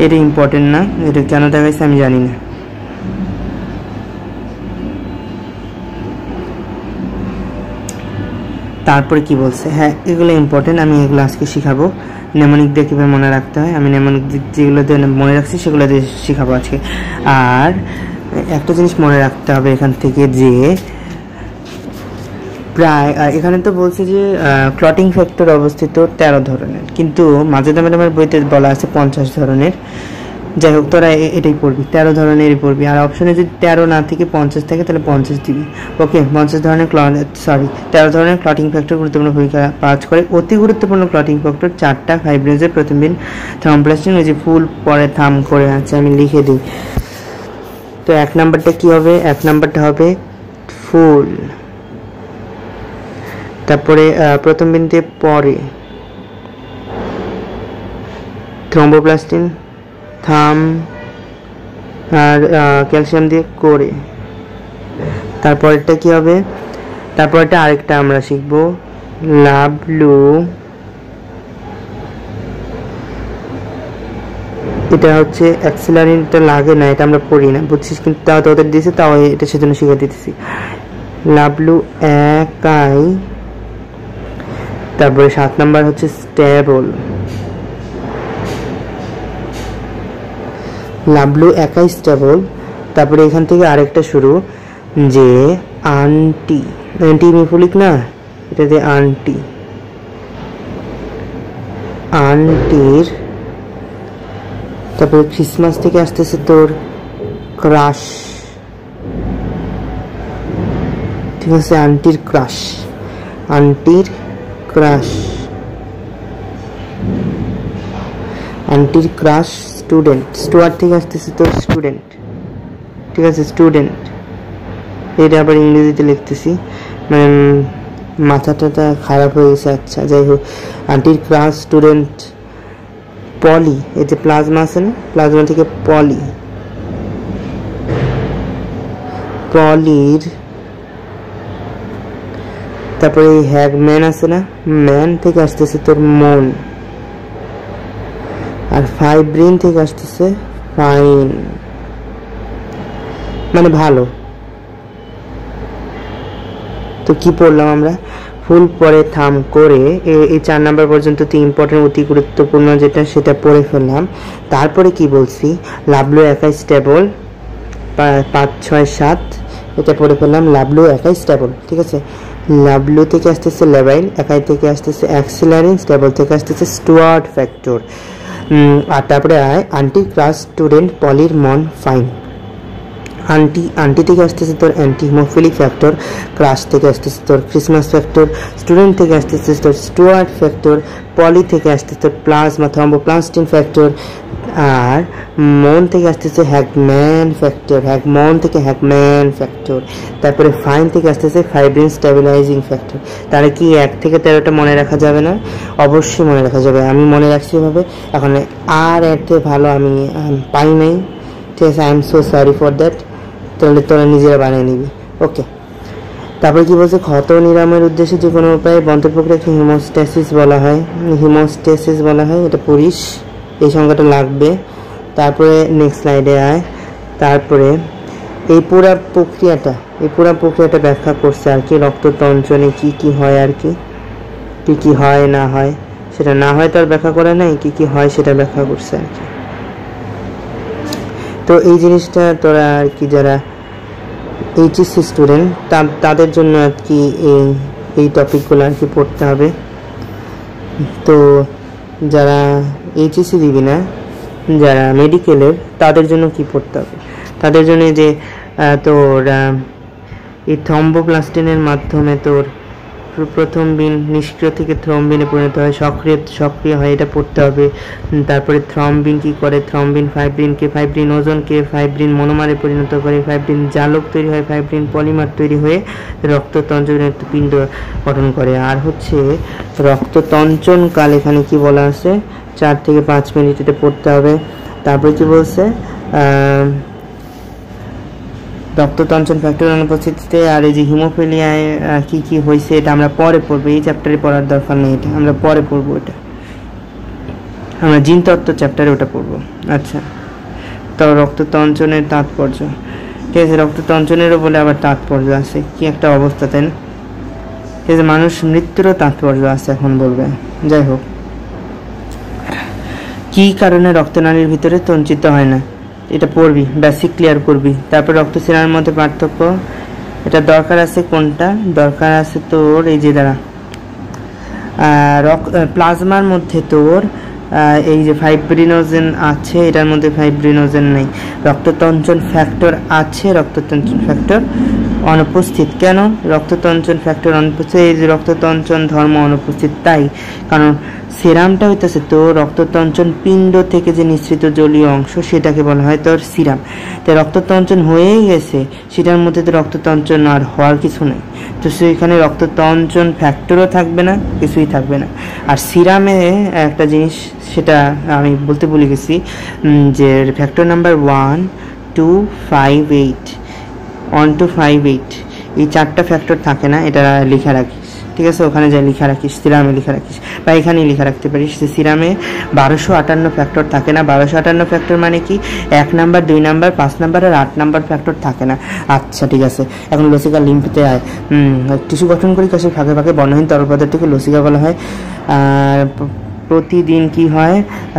এটা ইম্পর্টেন্ট না, এটা কেন দাগাইছে আমি জানি না। তারপরে কি বলছে, হ্যাঁ এগুলো ইম্পর্টেন্ট, আমি এগুলো আজকে শিখাবো। নেমোনিক দিয়ে কীভাবে মনে রাখতে হয়, আমি নেমোনিক যেগুলো দিয়ে মনে রাখছি সেগুলো দিয়ে শিখাবো আজকে। আর একটা জিনিস মনে রাখতে হবে এখান থেকে, যে প্রায় এখানে তো বলছে যে ক্লটিং ফ্যাক্টর অবস্থিত 13 ধরনের, কিন্তু মাজেদা ম্যাডামের বইতে বলা আছে 50 ধরনের। যাই হোক, তোরা এটাই পড়বি, 13 ধরনেরই পড়বি। আর অপশনে যদি 13 না থেকে 50 থাকে তাহলে 50 দিবি। ওকে, 13 ধরনের ক্লটিং ফ্যাক্টর গুরুত্বপূর্ণ ভূমিকা পালন করে। অতি গুরুত্বপূর্ণ ক্লটিং ফ্যাক্টর 4টা, ফাইব্রিনজের প্রথমদিন, থ্রম্বোপ্লাস্টিন, ওই যে ফুল পরে থাম করে আছে, আমি লিখে দিই। তো 1 নাম্বারটা কি হবে, 1 নাম্বারটা হবে ফুল। তারপরে প্রথম বিন্দুতে পরে থ্রম্বোপ্লাস্টিন, থাম, আর ক্যালসিয়াম দিয়ে করে। তারপরটা কি হবে, তারপরটা আরেকটা আমরা শিখবো, লাভলু। এটা হচ্ছে অ্যাক্সিলারিনটা লাগে না, এটা আমরা পড়ি না, বুঝছিস, কিন্তু তাও তোদের দিয়েছে, তাও এটা সেজন্য শিখে দিতেছি। লাভলু একাই। তারপরে 7 নাম্বার হচ্ছে স্টেবল। লাবলু একাই স্টেবল। তারপরে এখান থেকে আরেকটা শুরু, যে আন্টি, অ্যান্টি মিফুলিক না, এটাতে আন্টি, আন্টির, তারপরে ক্রিসমাস থেকে আসতেছে তোর ক্রাশ, ঠিক আছে, আন্টির ক্রাশ, আন্টির ক্রাশ, আন্টির ক্রাশ স্টুডেন্ট, স্টুয়ার্ট থেকে আসতেছে তোর স্টুডেন্ট, ঠিক আছে, স্টুডেন্ট। এটা আবার ইংরেজিতে লিখতেছি, মানে মাথাটা খারাপ হয়ে গেছে। আচ্ছা যাই হোক, আন্টির ক্রাশ স্টুডেন্ট পলি, এই যে প্লাজমা আছে না, প্লাজমা থেকে পলি, পলির, তারপরে এই হ্যাগম্যান আছে না, ম্যান থেকে আসতেছে তোর মন, আর ফাইব্রিন থেকে আসতেছে ফাইন, মানে ভালো। তো কি পড়লাম আমরা, ফুল পরে থাম করে এই 4 নাম্বার পর্যন্ত তো ইম্পর্টেন্ট, অতি গুরুত্বপূর্ণ যেটা সেটা পড়ে ফেললাম। তারপরে কি বলছি, লাবলু একাই স্টেবল, 5, 6, 7 এটা পড়ে ফেললাম, লাবলু একাই স্টেবল, ঠিক আছে। লাবলু থেকে আসতেছে লেবাইল, একাই থেকে আসতেছে অ্যাক্সিলারিন, স্টেবল থেকে আসতেছে স্টুয়ার্ট ফ্যাক্টর। আর তারপরে আন্টি ক্রাশ স্টুডেন্ট পলির মন ফাইন, আন্টি থেকে আসতেছে তোর অ্যান্টি হিমোফিলিক ফ্যাক্টর, ক্রাশ থেকে আসতেছে তোর ক্রিসমাস ফ্যাক্টর, স্টুডেন্ট থেকে আসতেছে তোর স্টুয়ার্ট ফ্যাক্টর, পলি থেকে আসতেছে তোর প্লাজমা থ্রম্বোপ্লাস্টিন ফ্যাক্টর, আর মন থেকে আসতেছে হ্যাগম্যান ফ্যাক্টর, হ্যাগমন থেকে হ্যাগম্যান ফ্যাক্টর, তারপরে ফাইন থেকে আসতেছে ফাইব্রিন স্টেবিলাইজিং ফ্যাক্টর। তাহলে কি 1 থেকে 13টা মনে রাখা যাবে না? অবশ্যই মনে রাখা যাবে, আমি মনে রাখছি এভাবে। এখন আর এর থেকে ভালো আমি পাই নাই, ঠিক আছে, I am so sorry for that. তাহলে তোরা নিজেরা বানিয়ে নিবি, ওকে। তারপরে কি বলছে, ক্ষত নিরাময়ের উদ্দেশ্যে যে কোনো উপায়ে বন্ধ প্রক্রিয়াকে হিমোস্ট্যাসিস বলা হয়, হিমোস্ট্যাসিস বলা হয়, এটা পড়িস, এই সংখ্যাটা লাগবে। তারপরে নেক্সট স্লাইডে আয়। তারপরে এই পুরা প্রক্রিয়াটা ব্যাখ্যা করছে আর কি, রক্ততঞ্চনে কি কি হয় আর কি, কি কি হয় না হয়, সেটা না হয় তো আর ব্যাখ্যা করে নাই, কি কি হয় সেটা ব্যাখ্যা করছে আর কি। তো এই জিনিসটা তোরা আর কি যারা এইচএসসি স্টুডেন্ট তাদের জন্য আর কি এই টপিকগুলো আর কি পড়তে হবে। তো যারা এইচএসসি দিবি না, যারা মেডিকেলের, তাদের জন্য কি পড়তে হবে, তাদের জন্য যে তোর এই থ্রম্বোপ্লাস্টিনের মাধ্যমে তোর প্রথম বিন নিষ্ক্রিয় থেকে থ্রম্বিনে পরিণত হয়, সক্রিয় হয়, এটা পড়তে হবে। তারপরে থ্রম্বিন কি করে, থ্রম্বিন ফাইব্রিন ওজনকে ফাইব্রিন মনোমারে পরিণত করে, ফাইব্রিন জালক তৈরি হয়, ফাইব্রিন পলিমার তৈরি হয়ে রক্ততঞ্চনের একটা পিণ্ড গঠন করে। আর হচ্ছে রক্ততঞ্চন কাল এখানে কি বলা আছে, 4 থেকে 5 মিনিট এটা পড়তে হবে। তারপরে কি বলছে, রক্ততঞ্চন ফ্যাক্টরের অনুপস্থিতিতে আর এই যে হিমোফিলিয়ায় কি কি হয়েছে এটা আমরা পরে পড়বো, এই চ্যাপ্টারে পড়ার দরকার নেই, এটা আমরা পরে পড়বো, এটা আমরা জিনতত্ত্ব চ্যাপ্টারে ওটা পড়বো। আচ্ছা, তো রক্ততঞ্চনের তাৎপর্য, ঠিক আছে, রক্ততঞ্চনেরও বলে আবার তাৎপর্য আছে, কি একটা অবস্থা, তাই না? ঠিক আছে, মানুষ মৃত্যুরও তাৎপর্য আছে এখন বলবে। যাই হোক, কি কারণে রক্তনালীর ভিতরে তঞ্চিত হয় না, এটা পড়বি, বেসিক ক্লিয়ার করবি। তারপর রক্তশিরার মধ্যে পার্থক্য, এটা দরকার আছে, কোনটা দরকার আছে তোর, এই যে দ্বারা প্লাজমার মধ্যে তোর এই যে ফাইব্রিনোজেন আছে, এটার মধ্যে ফাইব্রিনোজেন নেই, রক্ততঞ্চন ফ্যাক্টর আছে, রক্ততঞ্চন ফ্যাক্টর অনুপস্থিত। কেন রক্ততঞ্চন ফ্যাক্টর অনুপস্থিত? এই যে রক্ততঞ্চন ধর্ম অনুপস্থিত, তাই কারণ সিরামটা হইতেছে তো রক্ততঞ্চন পিণ্ড থেকে যে নিঃসৃত জলীয় অংশ, সেটাকে বলা হয় তোর সিরাম। তো রক্ততঞ্চন হয়েই গেছে, সেটার মধ্যে তো রক্ততঞ্চন আর হওয়ার কিছু নেই, তো সেখানে রক্ততঞ্চন ফ্যাক্টরও থাকবে না, কিছুই থাকবে না। আর সিরামে একটা জিনিস, সেটা আমি বলতে ভুলে গেছি, যে ফ্যাক্টর নাম্বার 1, 2, 5, 8, 1 to 5, 8 এই 4টা ফ্যাক্টর থাকে না, এটা লিখে রাখিস, ঠিক আছে, ওখানে যা লিখা রাখিস, সিরামে লিখা রাখিস, বা এখানেই লিখা রাখতে পারিস যে সিরামে 1258 ফ্যাক্টর থাকে না। 1258 ফ্যাক্টর মানে কি, 1 নাম্বার, 2 নাম্বার, 5 নাম্বার আর 8 নাম্বার ফ্যাক্টর থাকে না। আচ্ছা ঠিক আছে, এখন লসিকা লিম্ফতে আয়। টিস্যু গঠন করি কোষের ফাঁকে ফাঁকে বর্ণহীন তরল পদার্থকে লসিকা বলা হয়। আর প্রতিদিন কি হয়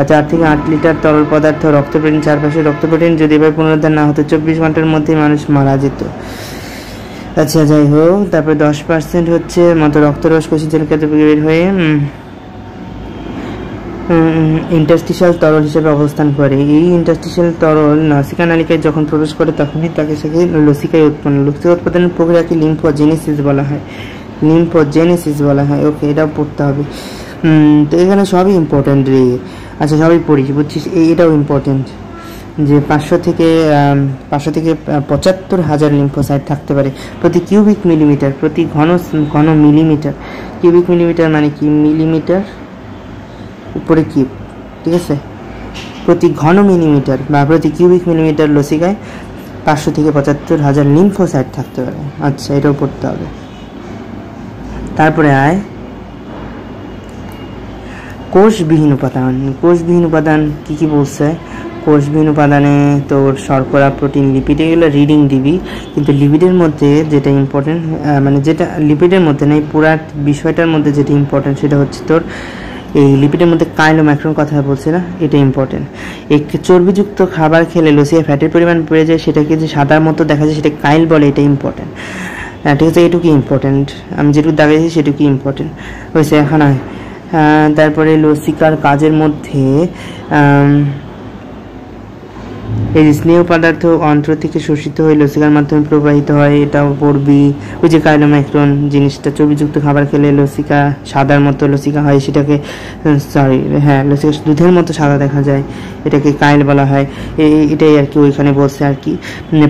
4 থেকে 8 লিটার তরল পদার্থ রক্ত প্রোটিন চারপাশে রক্ত প্রোটিন যদি এবার পুনরুদ্ধার না হতো 24 ঘন্টার মধ্যে মানুষ মারা যেত। আচ্ছা যাই হোক, তারপরে 10% হচ্ছে মতো রক্তরস কোষের জলকে বের হয়ে ইন্টারস্টিশিয়াল তরল হিসেবে অবস্থান করে। এই ইন্টারস্টিশিয়াল তরল নাসিকা নালিকায় যখন প্রবেশ করে তখনই তাকে সাথে লসিকায় উৎপন্ন। লসিকা উৎপাদনের প্রক্রিয়াকে লিম্ফোজেনেসিস বলা হয়, লিম্ফোজেনেসিস বলা হয়। ওকে, এটাও পড়তে হবে। তো এখানে সবই ইম্পর্টেন্ট রে। আচ্ছা সবই পড়িস, বুঝছিস? এটাও ইম্পর্টেন্ট যে 500 থেকে 75,000 লিম্ফোসাইট থাকতে পারে প্রতি কিউবিক মিলিমিটার, প্রতি ঘন মিলিমিটার। কিউবিক মিলিমিটার মানে কি? মিলিমিটার উপরে কিউব, ঠিক আছে? প্রতি ঘন মিলিমিটার বা প্রতি কিউবিক মিলিমিটার লসিকায় 500 থেকে 75,000 লিম্ফোসাইট থাকতে পারে। আচ্ছা, এটাও পড়তে হবে। তারপরে আয় কোষবিহীন উপাদান। কোষবিহীন উপাদান কি কি বলছে? কোষবিহীন উপাদানে তোর শর্করা, প্রোটিন, লিপিড এগুলো রিডিং দিবি, কিন্তু লিপিডের মধ্যে যেটা ইম্পর্টেন্ট, মানে যেটা লিপিডের মধ্যে নেই, পুরা বিষয়টার মধ্যে যেটা ইম্পর্টেন্ট সেটা হচ্ছে তোর এই লিপিডের মধ্যে কাইলোম্যাক্রন কথা বলছে না, এটা ইম্পর্টেন্ট। এই চর্বিযুক্ত খাবার খেলে লসিয়া ফ্যাটের পরিমাণ বেড়ে যায়, সেটাকে যে সাদার মতো দেখা যায় সেটা কাইল বলে, এটা ইম্পর্টেন্ট। ঠিক আছে, এটুকু ইম্পর্টেন্ট, আমি যেটুকু দাগাইছি সেটুকু ইম্পর্টেন্ট হয়েছে। এখন তারপরে লসিকার কাজের মধ্যে এই স্নেহ পদার্থ অন্ত্র থেকে শোষিত হয়ে লসিকার মাধ্যমে প্রবাহিত হয়, এটাও পড়বি। ওই যে কাইলোম্যাক্রন জিনিসটা, চর্বিযুক্ত খাবার খেলে লসিকা সাদার মতো লসিকা হয়, সেটাকে লসিকা দুধের মতো সাদা দেখা যায়, এটাকে কাইল বলা হয়। এটাই আর কি ওইখানে বলছে আর কি।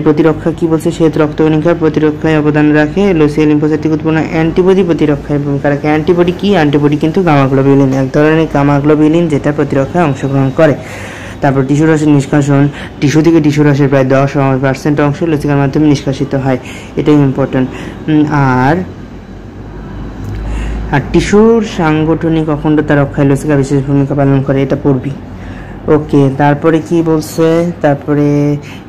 প্রতিরক্ষা কি বলছে? শ্বেত রক্তকণিকার প্রতিরক্ষায় অবদান রাখে লসিয়া লিম্ফোসাইট থেকে উৎপন্ন অ্যান্টিবডি প্রতিরক্ষায় ভূমিকা রাখে। অ্যান্টিবডি কি? অ্যান্টিবডি কিন্তু গামাগ্লোবিউলিন, এক ধরনের গামাগ্লোবিউলিন যেটা প্রতিরক্ষায় অংশগ্রহণ করে। তারপর টিস্যু রসের নিষ্কাশন, টিস্যু থেকে টিস্যু রসের প্রায় 10% অংশ লসিকার মাধ্যমে নিষ্কাশিত হয়, এটাই ইম্পর্টেন্ট। আর টিস্যুর সাংগঠনিক অখণ্ডতা রক্ষায় লসিকা বিশেষ ভূমিকা পালন করে, এটা পড়বি। ওকে, তারপরে কি বলছে? তারপরে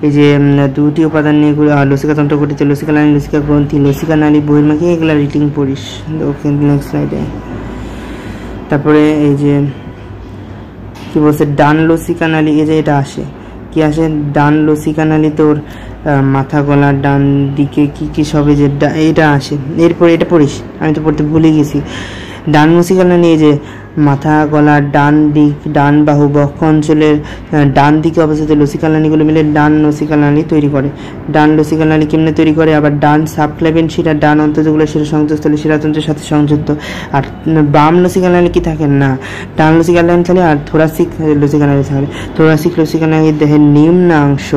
এই যে 2টি উপাদান নিয়ে লসিকা তন্ত্র গঠিত, লসিকা নালী, লসিকা গ্রন্থি, লসিকা নালী বহির্মুখী, এগুলা রিটিং পড়িস। ওকে, নেক্সট স্লাইডে। তারপরে এই যে কি বলছে? ডান লসিকা নালী, এই যে এটা আসে কি আসে? ডান লসিকা নালী তোর মাথা গলার ডান দিকে কি কি সবে যে এটা আসে। এরপরে এটা পড়িস, আমি তো পড়তে ভুলে গেছি। ডান লসিকা নালী এই যে মাথা গলার ডান দিক, ডান বাহু, বক্ষ অঞ্চলের ডান দিকে অবস্থিত লসিকা নালীগুলো মিলে ডান লসিকা নালী তৈরি করে। ডান লসিকা নালী কেমনে তৈরি করে? আবার ডান সাবক্লাভিয়ান শিরা, ডান অন্তর্যগুলো শিরা সংযোগস্থলে শিরাতন্ত্রের সাথে সংযুক্ত। আর বাম লসিকা নালী কি থাকে না? ডান লসিকা নালী থাকে আর থোরাসিক লসিকা নালী থাকে। থোরাসিক লসিকা নালী দেহের নিম্নাংশ,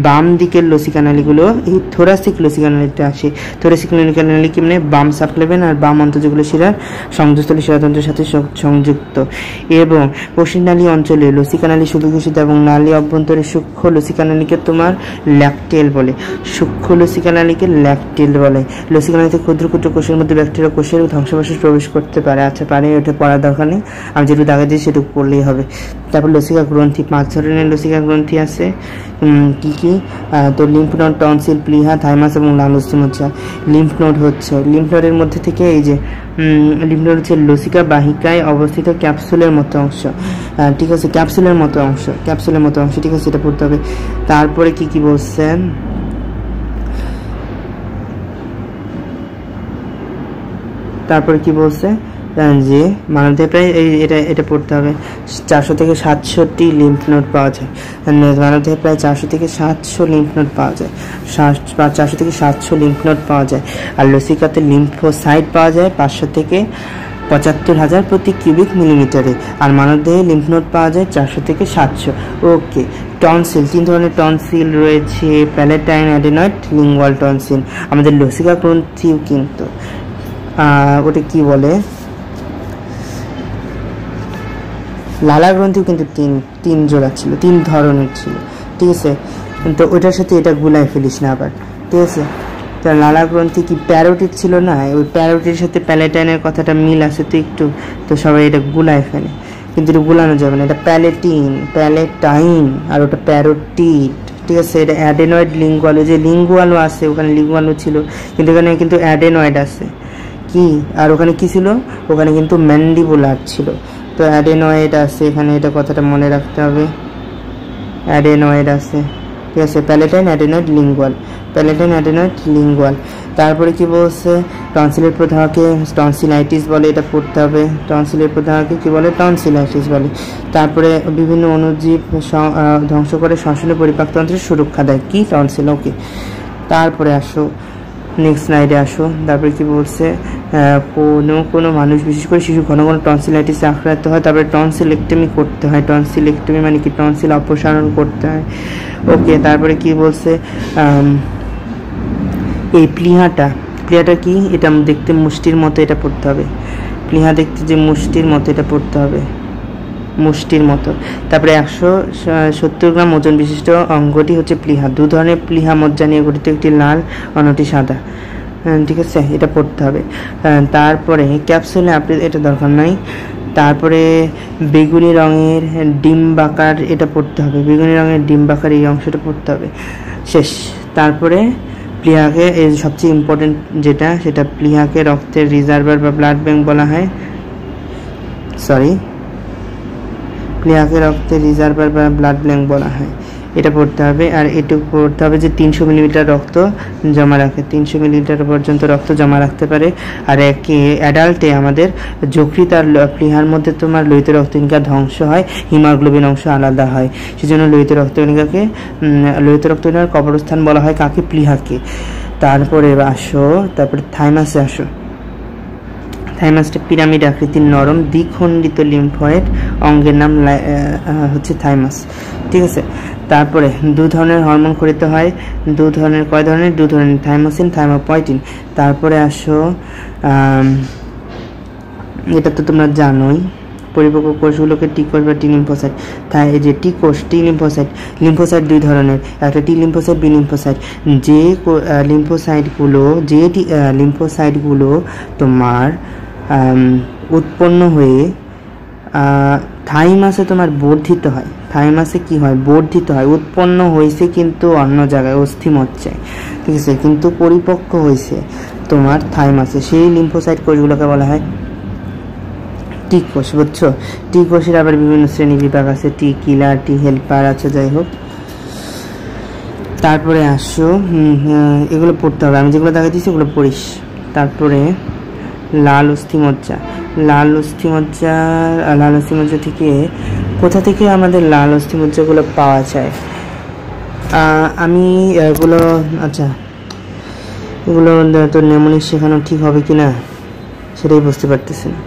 বাম দিকের লসিকা নালীগুলো এই থোরাসিক লসিকা নালীতে আসে। থোরাসিক লসিকা নালী কেমনে? বাম সাবক্লাভিয়ান আর বাম অন্তর্যগুলো শিরার সংযোগস্থলে শিরাতন্ত্রের সাথে সংযুক্ত। এবং কোষনালী অঞ্চলে লসিকা নালী সুবিকশিত এবং নালী অভ্যন্তরে সূক্ষ্ম লসিকা নালীকে তোমার ল্যাকটেল বলে। সূক্ষ্ম লসিকা নালীকে ল্যাকটেল বলে। লসিকা নালীতে ক্ষুদ্র ক্ষুদ্র কোষের মধ্যে ব্যাকটেরিয়া কোষের ধ্বংসাবশেষ প্রবেশ করতে পারে। আচ্ছা, পারে, ওটা পড়ার দরকার নেই, আমি যেটুকু দাগা দিই সেটুকু পড়লেই হবে। তারপর লসিকা গ্রন্থি, 5 ধরনের লসিকা গ্রন্থি আছে। কি কি? তো লিম্ফ নোড, টনসিল, প্লিহা, থাইমাস এবং লালোসিম হচ্ছে লিম্ফ নোড। লিম্ফ নোডের মধ্যে থেকে এই যে লিম্ফ নোড হচ্ছে লসিকা বাহিকায় অবস্থিত ক্যাপসুলের মতো অংশ। ঠিক আছে, ক্যাপসুলের মতো অংশ, ঠিক আছে, এটা পড়তে হবে। তারপরে কি কি বলছেন? তারপরে কি বলছে যে মানবদেহে প্রায় এটা পড়তে হবে 400 থেকে 700টি লিম্ফ নোড পাওয়া যায়। মানবদেহে প্রায় 400 থেকে 700 লিম্ফ নোড পাওয়া যায়, 400 থেকে 700 লিম্ফ নোড পাওয়া যায়। আর লসিকাতে লিম্ফোসাইট পাওয়া যায় 500 থেকে 75,000 প্রতি কিউবিক মিলিমিটারে। আর মানবদেহে লিম্ফ নোড পাওয়া যায় 400 থেকে 700। ওকে, টনসিল, 3 ধরনের টনসিল রয়েছে, প্যালেটাইন, অ্যাডেনয়েড, লিঙ্গুয়াল টনসিল। আমাদের লসিকা গ্রন্থিও কিন্তু ওটা কি বলে, লালা গ্রন্থিও কিন্তু তিন জোড়া ছিল, 3 ধরনের ছিল, ঠিক আছে? তো ওইটার সাথে এটা গুলাই ফেলিস না আবার, ঠিক আছে? তো লালা গ্রন্থি কি প্যারোটিড ছিল না? ওই প্যারোটির সাথে প্যালেটাইনের কথাটা মিল আছে তো একটু, তো সবাই এটা গুলাই ফেলে, কিন্তু এটা গুলানো যাবে না। এটা প্যালেটাইন আর ওটা প্যারোটিড, ঠিক আছে? এটা অ্যাডেনয়েড, লিঙ্গুয়াল। যে লিঙ্গুয়ালও আছে, ওখানে লিঙ্গুয়ালও ছিল, কিন্তু এখানে কিন্তু অ্যাডেনয়েড আছে কি, আর ওখানে কি ছিল? ওখানে কিন্তু ম্যান্ডিবুলার ছিল। তো অ্যাডেনয়েড আছে এখানে, এটা কথাটা মনে রাখতে হবে, অ্যাডেনয়েড আছে, ঠিক আছে। Palatine adenoid lingual, palatine adenoid lingual. তারপরে কি বলছে, টনসিলের প্রদাহকে টনসিলাইটিস বলে, এটা পড়তে হবে। টনসিলের প্রদাহকে কি বলে, টনসিলাইটিস বলে। তারপরে বিভিন্ন অণুজীব ধ্বংস করে শ্বসনে পরিপাকতন্ত্রের সুরক্ষা দেয়, কি, টনসিল, ওকে। তারপরে আসো নেক্সট স্লাইডে আসো। তারপরে কি বলছে, কোনো মানুষ বিশেষ করে শিশু ঘন ঘন টনসিলাইটিসে আক্রান্ত হয়, তারপরে টনসিলেক্টমি করতে হয়। টনসিলেক্টমি মানে কি, টনসিল অপসারণ করতে হয়, ওকে। তারপরে কি বলছে, এই প্লিহাটা কি, এটা দেখতে মুষ্টির মতো, এটা পড়তে হবে। প্লিহা দেখতে যে মুষ্টির মতো, এটা পড়তে হবে, মুষ্টির মতো। তারপরে 170 গ্রাম ওজন বিশিষ্ট অঙ্গটি হচ্ছে প্লিহা। 2 ধরনের প্লিহা মজ্জা নিয়ে গঠিত, একটি লাল অন্যটি সাদা, ঠিক আছে, এটা পড়তে হবে। তারপরে ক্যাপসুলে আপনি, এটা দরকার নাই। তারপরে বেগুনি রঙের ডিম্বাকার, এটা পড়তে হবে, বেগুনি রঙের ডিম্বাকার এই অংশটা পড়তে হবে, শেষ। তারপরে প্লিহাকে, এই সবচেয়ে ইম্পর্টেন্ট যেটা, সেটা প্লিহাকে রক্তের রিজার্ভার বা ব্লাড ব্যাংক বলা হয়, প্লিহাকে রক্তের রিজার্ভার বা ব্লাড ব্যাংক বলা হয়, এটা পড়তে হবে। আর এটুকু পড়তে হবে যে 300 মিলিলিটার রক্ত জমা রাখে, 300 মিলিলিটার পর্যন্ত রক্ত জমা রাখতে পারে। আর অ্যাডাল্টে আমাদের যকৃৎ আর প্লিহার মধ্যে তোমার লোহিত রক্তকণিকা ধ্বংস হয়, হিমোগ্লোবিন অংশ আলাদা হয়, সেজন্য লোহিত রক্তকণিকার কবরস্থান বলা হয় কাকে, প্লিহাকে। তারপরে থাইমাসে আসো। থাইমাসটা পিরামিড আকৃতির নরম দ্বিখণ্ডিত লিম্ফয়েড অঙ্গের নাম হচ্ছে থাইমাস, ঠিক আছে। তারপরে 2 ধরনের হরমোন খরিত হয়, 2 ধরনের, কয় ধরনের, 2 ধরনের, থাইমোসিন, থাইমোপয়েটিন। তারপরে আসো, এটা তো তোমরা জানোই, পরিপক্ক কোষগুলোকে টি কোষ বা টি লিম্ফোসাইট, তাই এই যে টি কোষ, টি লিম্ফোসাইট, লিম্ফোসাইট 2 ধরনের, একটা টি লিম্ফোসাইট, বি লিম্ফোসাইট। যে লিম্ফোসাইটগুলো তোমার উৎপন্ন হয়ে থাইমাসে তোমার বর্ধিত হয়, থাইমাসে কি হয়, বর্ধিত হয়, উৎপন্ন হয়েছে কিন্তু অন্য জায়গায় অস্থিমজ্জায়, ঠিক আছে, কিন্তু পরিপক্ক হয়েছে তোমার থাইমাসে, সেই লিম্ফোসাইট কোষগুলোকে বলা হয় টি কোষ, বুঝছো। টি কোষের আবার বিভিন্ন শ্রেণী বিভাগ আছে, টি কিলার, টি হেল্পার আছে, যাই হোক। তারপরে আসো, এগুলো পড়তে হবে, আমি যেগুলো দেখা দিচ্ছি ওগুলো পড়িস। তারপরে লাল অস্থিমজ্জা, লাল অস্থিমজ্জা থেকে, কোথা থেকে আমাদের লাল অস্থিমজ্জাগুলো পাওয়া যায়, আমি এগুলো, আচ্ছা এগুলো তো নেমোনিক শেখানো ঠিক হবে কি না সেটাই বুঝতে পারতেছি না।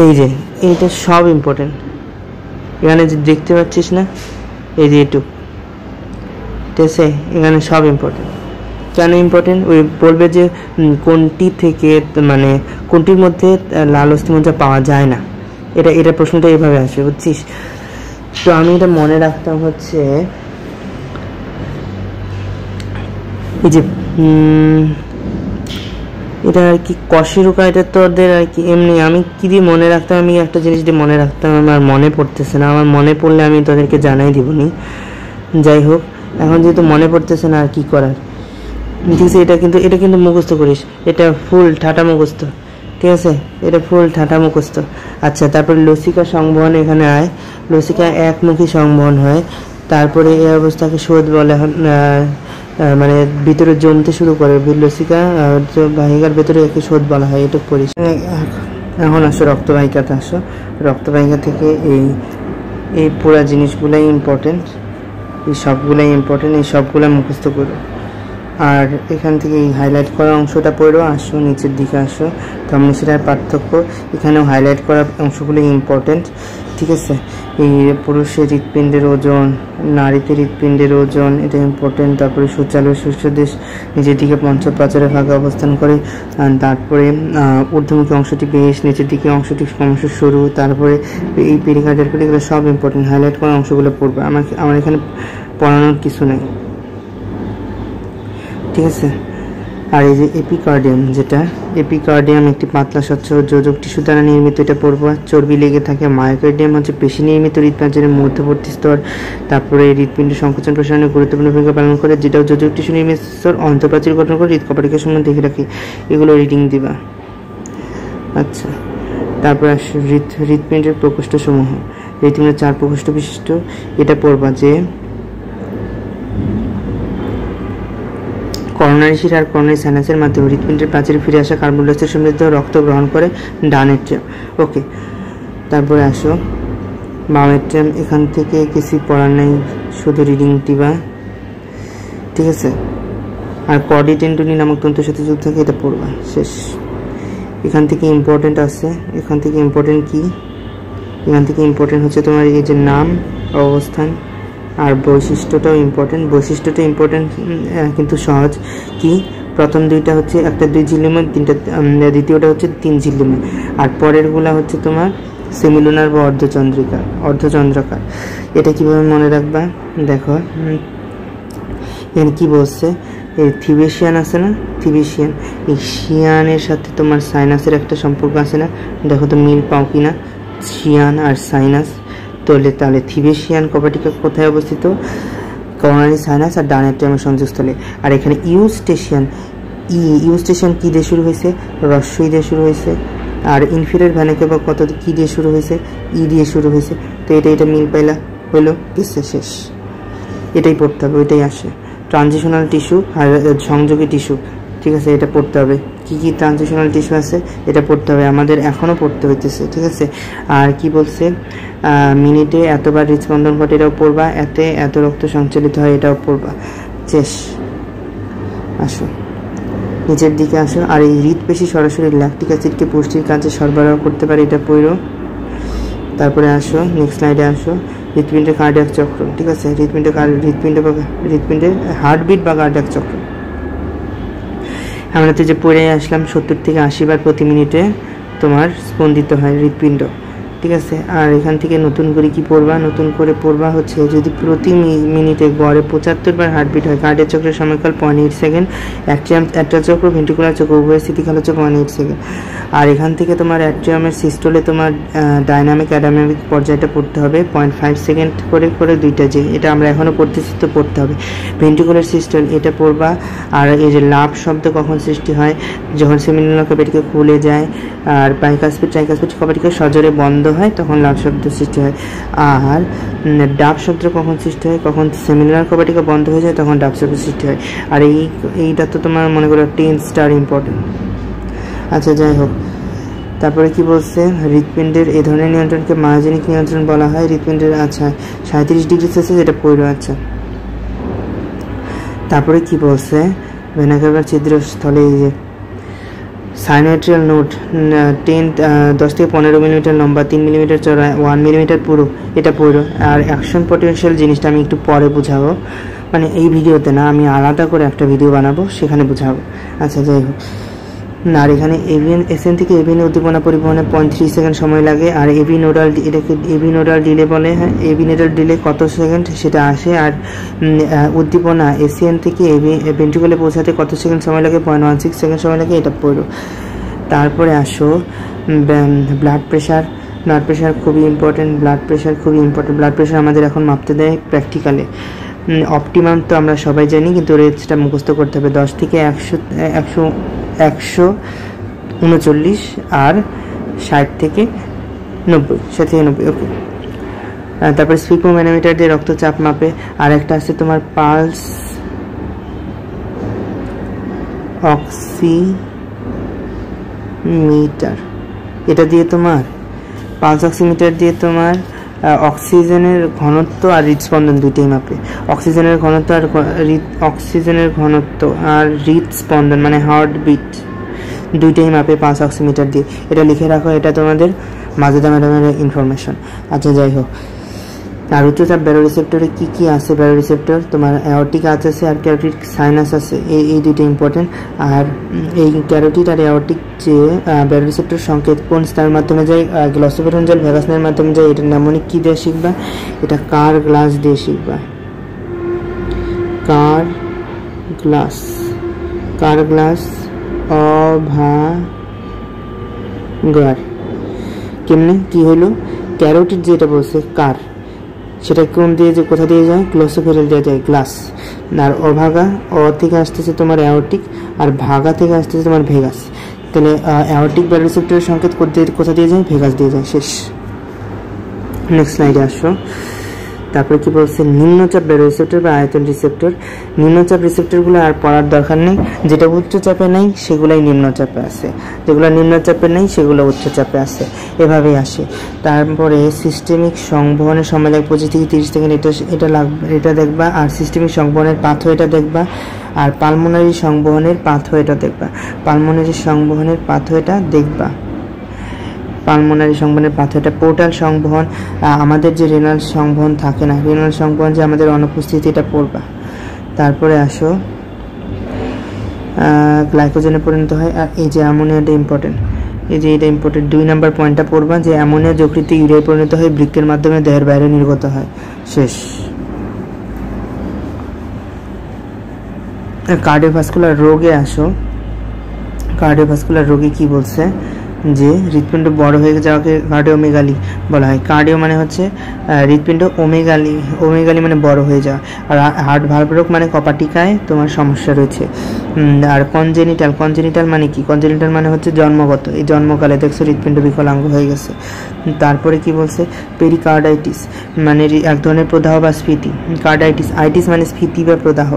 এই যে এইটা সব ইম্পর্টেন্ট, এখানে যে দেখতে পাচ্ছিস না, এই যে এটুকু, ঠিক আছে, এখানে সব ইম্পর্টেন্ট। কেন ইম্পর্টেন্ট, ওই বলবে যে কোনটি থেকে, মানে কোনটির মধ্যে লাল অস্থিমজ্জা পাওয়া যায় না, এটা প্রশ্নটা এইভাবে আসবে, বুঝছিস। তো আমি এটা মনে রাখতাম হচ্ছে, এই যে এটা আর কি কশেরুকা, এটা তো ওদের আর কি এমনি, আমি কি দিয়ে মনে রাখতাম, আমি একটা জিনিস দিয়ে মনে রাখতাম, আমার মনে পড়তেছে না, আমার মনে পড়লে আমি তোদেরকে জানাই দিবনি, যাই হোক। এখন যেহেতু মনে পড়তেছে না, আর কি করার, ঠিক আছে। এটা কিন্তু মুখস্থ করিস, এটা ফুল ঠাটা মুখস্থ, ঠিক আছে, এটা ফুল ঠাটা মুখস্থ। আচ্ছা, তারপরে লসিকা সংবহন, এখানে আয়, লসিকা একমুখী সংবহন হয়। তারপরে এই অবস্থাকে শোধ বলে, মানে ভিতরে জমতে শুরু করে, লসিকা বাহিকার ভেতরে একে শোধ বলা হয়, এটা পড়িস। এখন আসো রক্তবাহিকাতে আসো। রক্তবাহিকা থেকে এই পুরা জিনিসগুলাই ইম্পর্টেন্ট, এই সবগুলাই ইম্পর্টেন্ট, এই সবগুলো মুখস্থ করো। আর এখান থেকে এই হাইলাইট করা অংশটা পড়ো, আসো নিচের দিকে আসো, কমিউনিস্টের পার্থক্য, এখানেও হাইলাইট করা অংশগুলো ইম্পর্টেন্ট, ঠিক আছে। এই পুরুষের হৃৎপিণ্ডের ওজন, নারীতে হৃৎপিণ্ডের ওজন, এটা ইম্পর্টেন্ট। তারপরে সুচালু শীর্ষদেশ নিচের দিকে পঞ্চপ্রাচীরের ভাগে অবস্থান করে। তারপরে ঊর্ধ্বমুখী অংশটি বেশ, নিচের দিকে অংশটি ক্রমশ সরু। তারপরে এই পেরিকার্ডিয়াল, এগুলো সব ইম্পর্টেন্ট, হাইলাইট করা অংশগুলো পড়বে, আমার এখানে পড়ানোর কিছু নেই, ঠিক আছে। আর এই যে এপিকার্ডিয়াম, যেটা এপিকার্ডিয়াম একটি পাতলা স্বচ্ছ যোজক টিস্যু দ্বারা নির্মিত, এটা পড়বা। চর্বি লেগে থাকে। মায়োকার্ডিয়াম হচ্ছে পেশি নির্মিত হৃৎপিণ্ডের মধ্যবর্তী স্তর, তারপরে হৃৎপিণ্ড সংকোচন প্রসারণে গুরুত্বপূর্ণ ভূমিকা পালন করে, যেটাও যোজক টিস্যু নির্মিত স্তর অন্তঃপ্রাচীর গঠন করে হৃৎকপাটিকার সম্বন্ধে দেখে রাখি। এগুলো রিডিং দিবা। আচ্ছা, তারপরে আসে হৃৎপিণ্ডের প্রকোষ্ঠ সমূহ। হৃৎপিণ্ডের 4 প্রকোষ্ঠ বিশিষ্ট, এটা পড়বা যে করোনারি শিরা আর করোনারি সাইনাসের মাধ্যমে হৃৎপিণ্ডের প্রাচীরে ফিরে আসা কার্বন ডাই অক্সাইড সমৃদ্ধ রক্ত গ্রহণ করে ডান এট্রিয়াম। ওকে, তারপরে আসো বাম এট্রিয়াম। এখান থেকে কিছু পড়ার নেই, শুধু রিডিং দিবা, ঠিক আছে। আর কর্ডি টেন্ডনি নামক তন্তুর সাথে যুক্ত থাকে, এটা পড়বা, শেষ। এখান থেকে ইম্পর্টেন্ট আছে। এখান থেকে ইম্পর্টেন্ট কি? এখান থেকে ইম্পর্টেন্ট হচ্ছে তোমার এই যে নাম, অবস্থান আর বৈশিষ্ট্যটাও ইম্পর্টেন্ট। বৈশিষ্ট্যটা ইম্পর্টেন্ট কিন্তু সহজ। কি? প্রথম দুইটা হচ্ছে একটা 2 ঝিল্লিমে, দ্বিতীয়টা হচ্ছে 3 ঝিল্লিমে, আর পরেরগুলা হচ্ছে তোমার সেমিলুনার বা অর্ধচন্দ্রাকার। এটা কিভাবে মনে রাখবা? দেখো এখানে কি বলছে, এই থিবেশিয়ান আছে না, থিবেশিয়ান, এই শিয়ানের সাথে তোমার সাইনাসের একটা সম্পর্ক আছে না? দেখো তো মিল পাও কিনা, শিয়ান আর সাইনাস। তাহলে থিবেশিয়ান কপাটিকা কোথায় অবস্থিত? করোনারি সাইনাস আর ডান এট্রিয়ামের সংযোগস্থলে। আর এখানে ইউস্টেশিয়ান, ইউস্টেশিয়ান কি দিয়ে শুরু হয়েছে? রস্বই দিয়ে শুরু হয়েছে। আর ইনফিরিয়র ভেনা কেভা কত কি দিয়ে শুরু হয়েছে? ই দিয়ে শুরু হয়েছে। তো এটা মিল পাইলা, হইলো, কিসে শেষ। এটাই পড়তে হবে, ওইটাই আসে। ট্রানজিশনাল টিস্যু আর সংযোগী টিস্যু, ঠিক আছে, এটা পড়তে হবে। কি কি ট্রানজিশনাল টিস্যু আছে এটা পড়তে হবে, আমাদের এখনও পড়তে হইতেছে, ঠিক আছে। আর কি বলছে, মিনিটে এতবার হৃদস্পন্দন ঘটে, এটাও পড়বা। এত রক্ত সঞ্চালিত হয়, এটাও পড়বা, শেষ। আসো নিচের দিকে আসো। আর এই হৃদপেশি সরাসরি ল্যাকটিক অ্যাসিডকে পুষ্টির কাজে সরবরাহ করতে পারে, এটা পড়ো। তারপরে আসো নেক্সট স্লাইডে আসো, হৃৎপিণ্ডের কার্ডিয়াক চক্র, ঠিক আছে। হৃৎপিণ্ডের হার্টবিট বা কার্ডিয়াক চক্র আমরা তো যে পড়ে আসলাম, 70 থেকে 80 বার প্রতি মিনিটে তোমার স্পন্দিত হয় হৃৎপিণ্ড, ঠিক আছে। আর এখান থেকে নতুন করে কি পড়বা? নতুন করে পড়বা হচ্ছে যদি প্রতি মিনিটে গড়ে 75 বার হার্টবিট হয়, কার্ডিয়াক চক্রের সময়কাল 0.8 সেকেন্ড। অ্যাট্রিয়াল চক্র, ভেন্ট্রিকুলার চক্র উভয় স্থিতিকাল হচ্ছে 0.8 সেকেন্ড। আর এখান থেকে তোমার অ্যাট্রিয়ামের সিস্টোলে তোমার ডাইনামিক অ্যাডামিক পর্যায়টা পড়তে হবে 0.5 সেকেন্ড করে দুইটা, যে এটা আমরা এখনও পড়তেছি, তো পড়তে হবে। ভেন্ট্রিকুলার সিস্টোল, এটা পড়বা। আর এই যে লাভ শব্দ কখন সৃষ্টি হয়? যখন সেমিনাল কপাটিকা খুলে যায় আর বাইকাসপিড ট্রাইকাসপিড কপাটিকা সজোরে বন্ধ হয়, তখন লাভ শব্দ সৃষ্টি হয়। আর ডাব শব্দ কখন সৃষ্টি হয়? কখন সেমিনাল কপাটিকা বন্ধ হয়ে যায়, তখন ডাব শব্দ সৃষ্টি হয়। আর এইটা তো তোমার মনে করো 10 স্টার ইম্পর্টেন্ট। আচ্ছা, যাই হোক, তারপরে কি বলছে, হৃৎপিণ্ডের এই ধরনের নিয়ন্ত্রণকে মায়োজেনিক নিয়ন্ত্রণ বলা হয়। হৃৎপিণ্ডের, আচ্ছা 37 ডিগ্রি সেলসিয়াস, এটা পড়ো। আচ্ছা, তারপরে কি বলছে, ভেনা ক্যাভার ছিদ্রস্থলে এই যে সাইনোএট্রিয়াল নোড 10 থেকে 15 মিলিমিটার লম্বা, 3 মিলিমিটার চড়া, 1 মিলিমিটার পুরো, এটা পড়ো। আর অ্যাকশন পটেনশিয়াল জিনিসটা আমি একটু পরে বুঝাবো, মানে এই ভিডিওতে না, আমি আলাদা করে একটা ভিডিও বানাবো, সেখানে বুঝাবো। আচ্ছা, যাই হোক। আর এখানে এসএন থেকে এভি উদ্দীপনা পরিবহনে 0.3 সেকেন্ড সময় লাগে। আর এটাকে এভি নোডাল ডিলে বলে। হ্যাঁ, এভি নোডাল ডিলে কত সেকেন্ড সেটা আসে। আর উদ্দীপনা এসিএন থেকে ভেন্ট্রিকুলে পৌঁছাতে কত সেকেন্ড সময় লাগে? 0.16 সেকেন্ড সময় লাগে, এটা পড়ো। তারপরে আসো ব্লাড প্রেশার খুবই ইম্পর্টেন্ট। ব্লাড প্রেশার আমাদের এখন মাপতে দেয় প্র্যাকটিক্যালে। অপটিমাম তো আমরা সবাই জানি, কিন্তু রেঞ্জটা মুখস্থ করতে হবে। 10 থেকে 139 আর 60 থেকে 90। ওকে। তারপরে স্পিগমোম্যানোমিটার দিয়ে রক্তচাপ মাপে। আর একটা আছে তোমার পালস অক্সিমিটার, এটা দিয়ে তোমার পালস অক্সিমিটার দিয়ে তোমার অক্সিজেনের ঘনত্ব আর হৃদস্পন্দন দুইটাই মাপে। অক্সিজেনের ঘনত্ব আর হৃদস্পন্দন মানে হার্টবিট দুইটাই মাপে পালস অক্সিমিটার দিয়ে। এটা লিখে রাখো, এটা তোমাদের মাজেদা ম্যাডামের ইনফরমেশন। আচ্ছা, যাই হোক। আর উচ্চচাপ ব্যারোরিসেপ্টরে কি কি আছে? ব্যারোরিসেপ্টর তোমার অ্যাওর্টিক আছে আর ক্যারোটিড সাইনাস আছে, এই দুইটা ইম্পর্টেন্ট। আর এই ক্যারোটিড আর অ্যাওর্টিক যে ব্যারোরিসেপ্টর সংকেত কোন স্নায়ুর মাধ্যমে যায়? গ্লসোফেরঞ্জাল ভ্যাগাস স্নায়ুর মাধ্যমে যায়। এটা নামনিক কি দিয়ে শিখবা? এটা কার গ্লাস দিয়ে শিখবা। কার কার গ্লাস অভাগার। কেমনে কি হলো, ক্যারোটিড যেটা বলছে কার, সেটা কোন দিয়ে যে কোথা দিয়ে যায়, গ্লোসোফেরেল দিয়ে যায় গ্লাস। আর অভাগা, অ থেকে আসতেছে তোমার অ্যাওর্টিক, আর ভাগা থেকে আসতেছে তোমার ভেগাস। তাহলে অ্যাওর্টিক ব্যারোরিসেপ্টরের সংকেত কোথা দিয়ে যায়, ভেগাস দিয়ে যায়। শেষ। নেক্সট স্লাইডে আসো। তারপরে কি বলছে, নিম্নচাপ ব্যারোরিসেপ্টর বা আয়তন রিসেপ্টর। নিম্নচাপ রিসেপ্টরগুলো আর পড়ার দরকার নেই, যেটা উচ্চচাপে নেই সেগুলাই নিম্নচাপে আছে, যেগুলো নিম্নচাপে নেই সেগুলো উচ্চচাপে আছে, এভাবেই আসে। তারপরে সিস্টেমিক সংবহনের সময় লাগবে 25 থেকে 30 সেকেন্ড, এটা লাগবে, এটা দেখবা। আর সিস্টেমিক সংবহনের পাথওয়েটা দেখবা, আর পালমোনারি সংবহনের পাথওয়েটা দেখবা। পালমোনারি সংবহনের পাথওয়েটা দেখবা, পালমোনারি সংবহনের পাথওয়েটা। পোর্টাল সংবহন, আমাদের যে রেনাল সংবহন থাকে না, রেনাল সংবহন যে আমাদের অনুপস্থিতি, এটা পড়বা। তারপরে আসো গ্লাইকোজেনে পরিণত হয়। আর এই যে অ্যামোনিয়াটা ইম্পর্টেন্ট, এই যে এটা ইম্পর্টেন্ট, 2 নম্বর পয়েন্টটা পড়বা, যে অ্যামোনিয়া যকৃতে ইউরিয়ায় পরিণত হয়, বৃক্কের মাধ্যমে দেহের বাইরে নির্গত হয়। শেষ। কার্ডিওভাস্কুলার রোগে আসো। কার্ডিওভাস্কুলার রোগে কি বলছে, যে হৃৎপিণ্ড বড় হয়ে যাওয়াকে কার্ডিওমেগালি বলা হয়। কার্ডিও মানে হচ্ছে হৃৎপিণ্ড, ওমেগালি মানে বড় হয়ে যাওয়া। আর হার্ট ভালভ রোগ মানে কপাটিকায় তোমার সমস্যা রয়েছে। আর কনজেনিটাল মানে কি, কনজেনিটাল মানে হচ্ছে জন্মগত, এই জন্মকালে দেখছো হৃৎপিণ্ড বিকলাঙ্গ হয়ে গেছে। তারপরে কি বলছে, পেরিকার্ডাইটিস মানে এক ধরনের প্রদাহ বা স্ফীতি। কার্ডাইটিস, আইটিস মানে স্ফীতি বা প্রদাহ।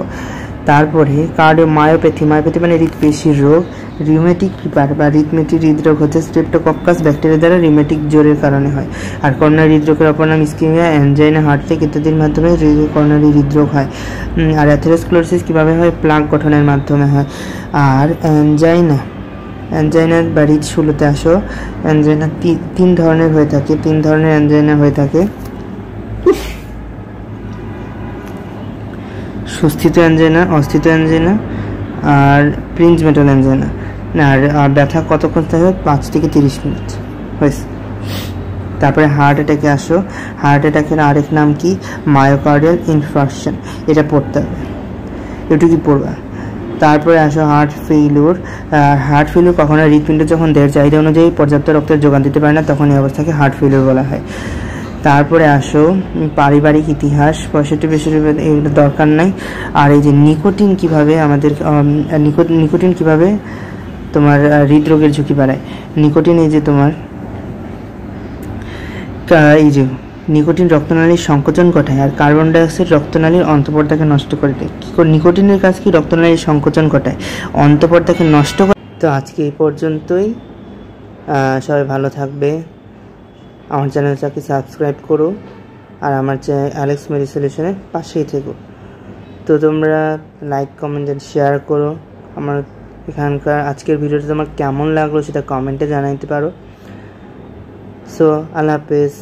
তারপরে কার্ডিওমায়োপ্যাথি, মায়োপ্যাথি মানে হৃৎপেশির রোগ। রিউমেটিক ফিভার বা রিথমেটিক হৃদরোগ হচ্ছে স্ট্রেপ্টোকক্কাস ব্যাকটেরিয়া দ্বারা রিউমেটিক জ্বরের কারণে হয়। আর করোনারি হৃদরোগের অপর নাম ইসকিমিয়া, অ্যানজাইনা, হার্টফেক ইত্যাদির মাধ্যমে করোনারি হৃদরোগ হয়। আর অ্যাথেরোস্ক্লেরোসিস কীভাবে হয়, প্লাক গঠনের মাধ্যমে হয়। আর অ্যানজাইনা বা হৃদশুলতে আসো। অ্যানজাইনা 3 ধরনের হয়ে থাকে, 3 ধরনের অ্যানজাইনা হয়ে থাকে। সুস্থিত অ্যানজাইনা, অস্থিত অ্যানজাইনা, আর প্রিন্স মেটাল অ্যানজাইনা। আর ব্যথা কতক্ষণ থাকে, 5 থেকে 30 মিনিট হয়েছে। তারপরে হার্ট অ্যাটাকে আসো। হার্ট অ্যাটাকের আরেক নাম কি, মায়োকার্ডিয়াল ইনফার্কশন, এটা পড়তে হবে, এটুকুই পড়বা। তারপরে আসো হার্ট ফেইলিউর। হার্ট ফেইলিউর কখনো হৃৎপিণ্ড যখন দেহের চাহিদা অনুযায়ী পর্যাপ্ত রক্তের যোগান দিতে পারে না, তখন এই অবস্থাকে হার্ট ফেইলিউর বলা হয়। তারপরে আসো পারিবারিক ইতিহাস, 65 এগুলো দরকার নাই। আর এই যে নিকোটিন কিভাবে আমাদের নিকোটিন কিভাবে তোমার হৃদরোগের ঝুঁকি বাড়ায়। নিকোটিন এই যে তোমার এই যে নিকোটিন রক্তনালীর সংকোচন ঘটায়, আর কার্বন ডাইঅক্সাইড রক্তনালীর অন্তঃপর্দাকে নষ্ট করে দেয়। নিকোটিনের কাজ কি, রক্তনালীর সংকোচন ঘটায়, অন্তঃপর্দাকে নষ্ট করে। তো আজকে এই পর্যন্তই, সবাই ভালো থাকবে। আমার চ্যানেলটাকে সাবস্ক্রাইব করো, আর আমার অ্যালেক্স মেডি সলিউশনের পাশেই থেকো। তো তোমরা লাইক, কমেন্ট, শেয়ার করো। আমার এখানকার আজকের ভিডিওটা তোমার কেমন লাগলো সেটা কমেন্টে জানাইতে পারো। সো আল্লাহ হাফেজ।